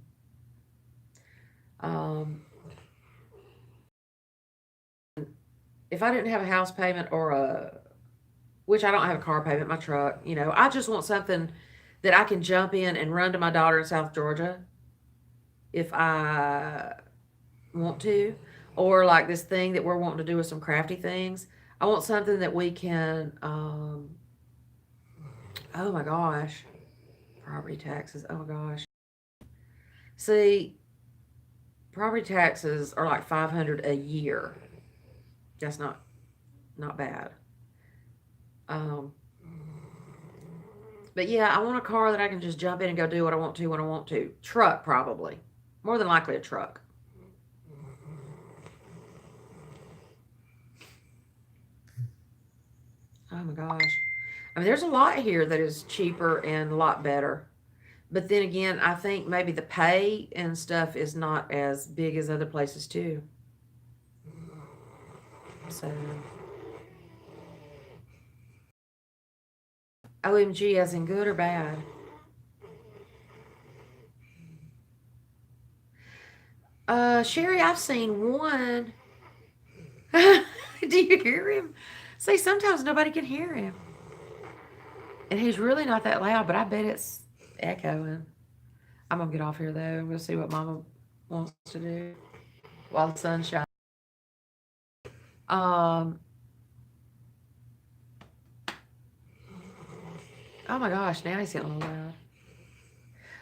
Um, if I didn't have a house payment or which I don't have a car payment, my truck, I just want something that I can jump in and run to my daughter in South Georgia if I want to, or like this thing that we're wanting to do with some crafty things. I want something that we can, oh my gosh, property taxes. Oh my gosh. See, property taxes are like 500 a year. That's not bad. Um, but yeah, I want a car that I can just jump in and go do what I want to when I want to. Truck, probably. More than likely a truck. Oh my gosh. I mean, there's a lot here that is cheaper and a lot better. But then again, I think maybe the pay and stuff is not as big as other places too. So, OMG, as in good or bad? Sherry, I've seen one. Do you hear him? See, sometimes nobody can hear him. And he's really not that loud, but I bet it's echoing. I'm gonna get off here though. I'm gonna see what Mama wants to do while the sun's shining. Um. Oh my gosh, now he's getting a little loud.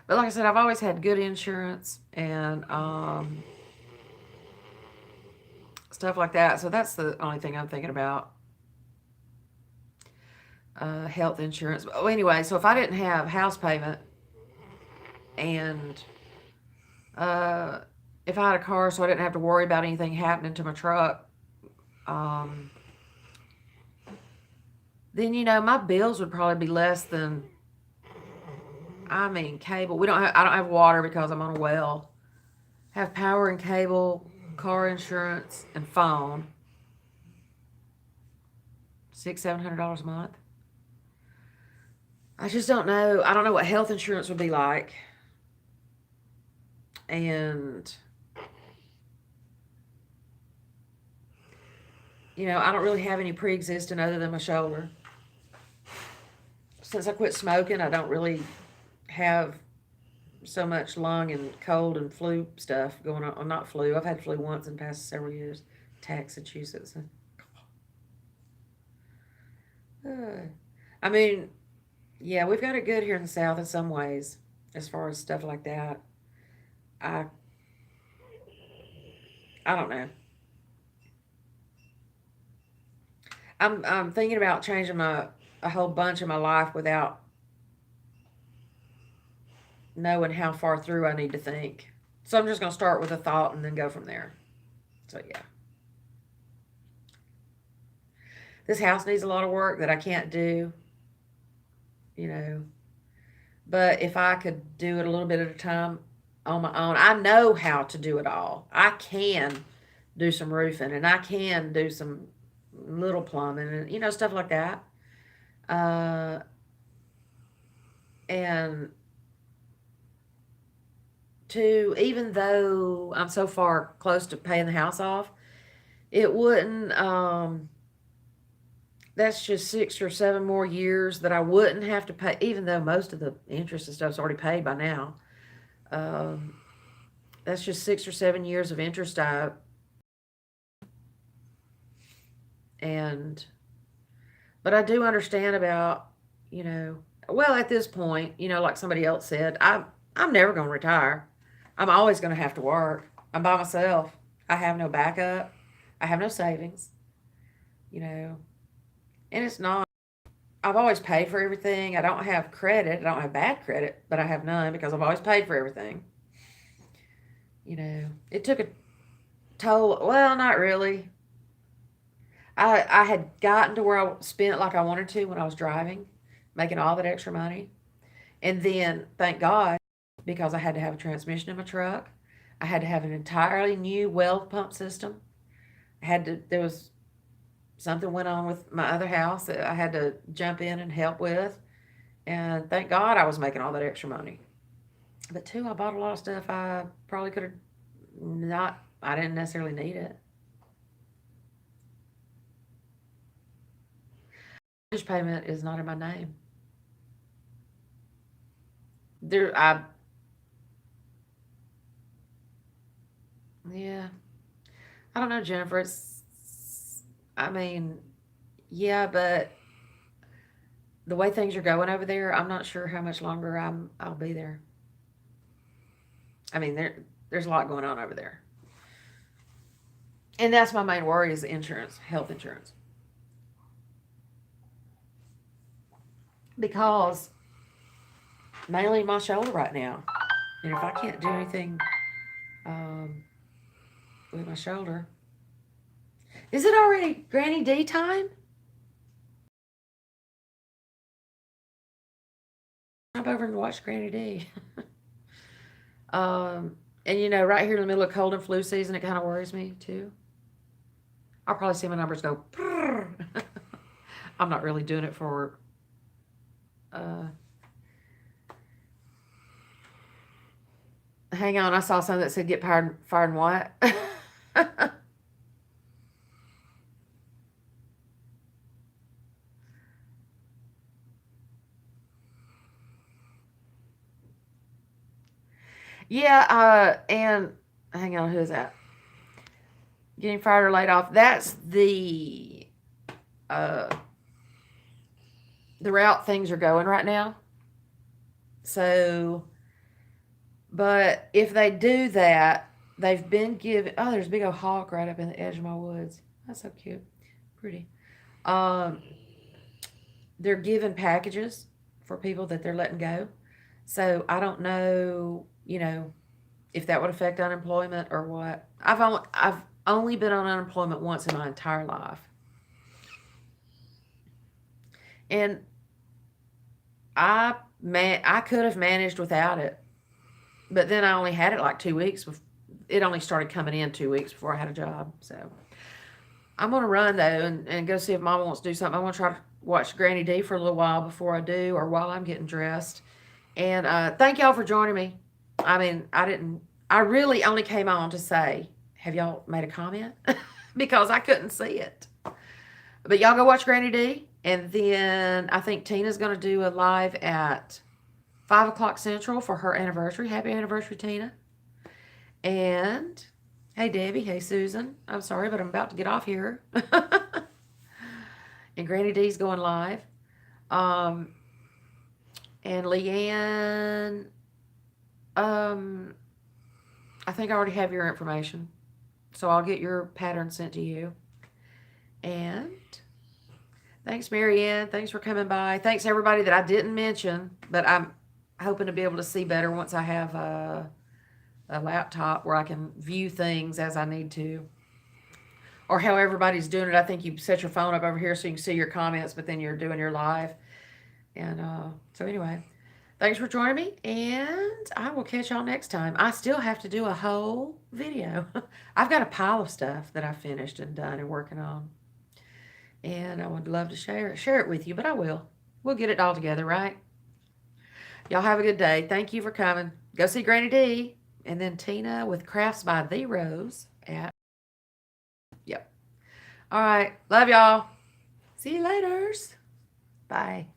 But like I said, I've always had good insurance and stuff like that. So that's the only thing I'm thinking about. Health insurance. Oh, anyway, so if I didn't have house payment and uh, if I had a car, so I didn't have to worry about anything happening to my truck, um, then my bills would probably be less than. I mean, cable. We don't. I don't have water because I'm on a well. Have power and cable, car insurance, and phone. $700 a month. I just don't know. I don't know what health insurance would be like. And, I don't really have any pre-existing other than my shoulder. Since I quit smoking, I don't really have so much lung and cold and flu stuff going on. Well, not flu. I've had flu once in the past several years. Massachusetts. I mean, yeah, we've got it good here in the South in some ways, as far as stuff like that. I I don't know. I'm thinking about changing a whole bunch of my life without knowing how far through I need to think. So I'm just gonna start with a thought and then go from there. So yeah, this house needs a lot of work that I can't do. You know, but if I could do it a little bit at a time on my own, I know how to do it all. I can do some roofing and I can do some little plumbing and stuff like that. Uh, and even though I'm so far close to paying the house off, it wouldn't. That's just 6 or 7 more years that I wouldn't have to pay, even though most of the interest and stuff's already paid by now. Um, that's just 6 or 7 years of interest and but I do understand about, well, at this point, like somebody else said, I'm never going to retire. I'm always going to have to work. I'm by myself. I have no backup. I have no savings, you know, and it's not. I've always paid for everything. I don't have credit. I don't have bad credit, but I have none because I've always paid for everything. It took a toll. Well, not really. I had gotten to where I spent like I wanted to when I was driving, making all that extra money. And then, thank God, because I had to have a transmission in my truck, I had to have an entirely new well pump system. There was something went on with my other house that I had to jump in and help with. And thank God I was making all that extra money. But two, I bought a lot of stuff I probably could have not, I didn't necessarily need it. Mortgage payment is not in my name. There, yeah, I don't know, Jennifer. I mean, yeah, but the way things are going over there, I'm not sure how much longer I'll be there. I mean, there's a lot going on over there, and that's my main worry is insurance, health insurance, because mainly my shoulder right now, and if I can't do anything um, with my shoulder, is it already Granny D time? Hop over and watch Granny D. um, and right here in the middle of cold and flu season, it kind of worries me too. I'll probably see my numbers go. I'm not really doing it for. Uh, hang on, I saw something that said get fired and what? Yeah, and hang on, who's that? Getting fired or laid off. That's uh, the route things are going right now. So But if they do that, they've been given. Oh, there's a big old hawk right up in the edge of my woods. That's so cute, pretty. Um, they're giving packages for people that they're letting go. So I don't know, if that would affect unemployment or what. I've only been on unemployment once in my entire life, and I could have managed without it, but then I only had it like 2 weeks. It only started coming in 2 weeks before I had a job. So I'm gonna run though and go see if Mama wants to do something. I want to try to watch Granny D for a little while before I do, or while I'm getting dressed. And thank y'all for joining me. I mean, I really only came on to say, have y'all made a comment? Because I couldn't see it. But y'all go watch Granny D. And then I think Tina's going to do a live at 5 o'clock Central for her anniversary. Happy anniversary, Tina. And hey, Debbie. Hey, Susan. I'm sorry, but I'm about to get off here. And Granny D's going live. Um, and Leanne, I think I already have your information. So I'll get your pattern sent to you. And thanks, Marianne. Thanks for coming by. Thanks, everybody that I didn't mention, but I'm hoping to be able to see better once I have a laptop where I can view things as I need to. Or how everybody's doing it. I think you set your phone up over here so you can see your comments, but then you're doing your live. And so anyway, thanks for joining me, and I will catch y'all next time. I still have to do a whole video. I've got a pile of stuff that I finished and done and working on. And I would love to share it with you, but I will. We'll get it all together, right? Y'all have a good day. Thank you for coming. Go see Granny D. And then Tina with Crafts by The Rose at... Yep. All right. Love y'all. See you later. Bye.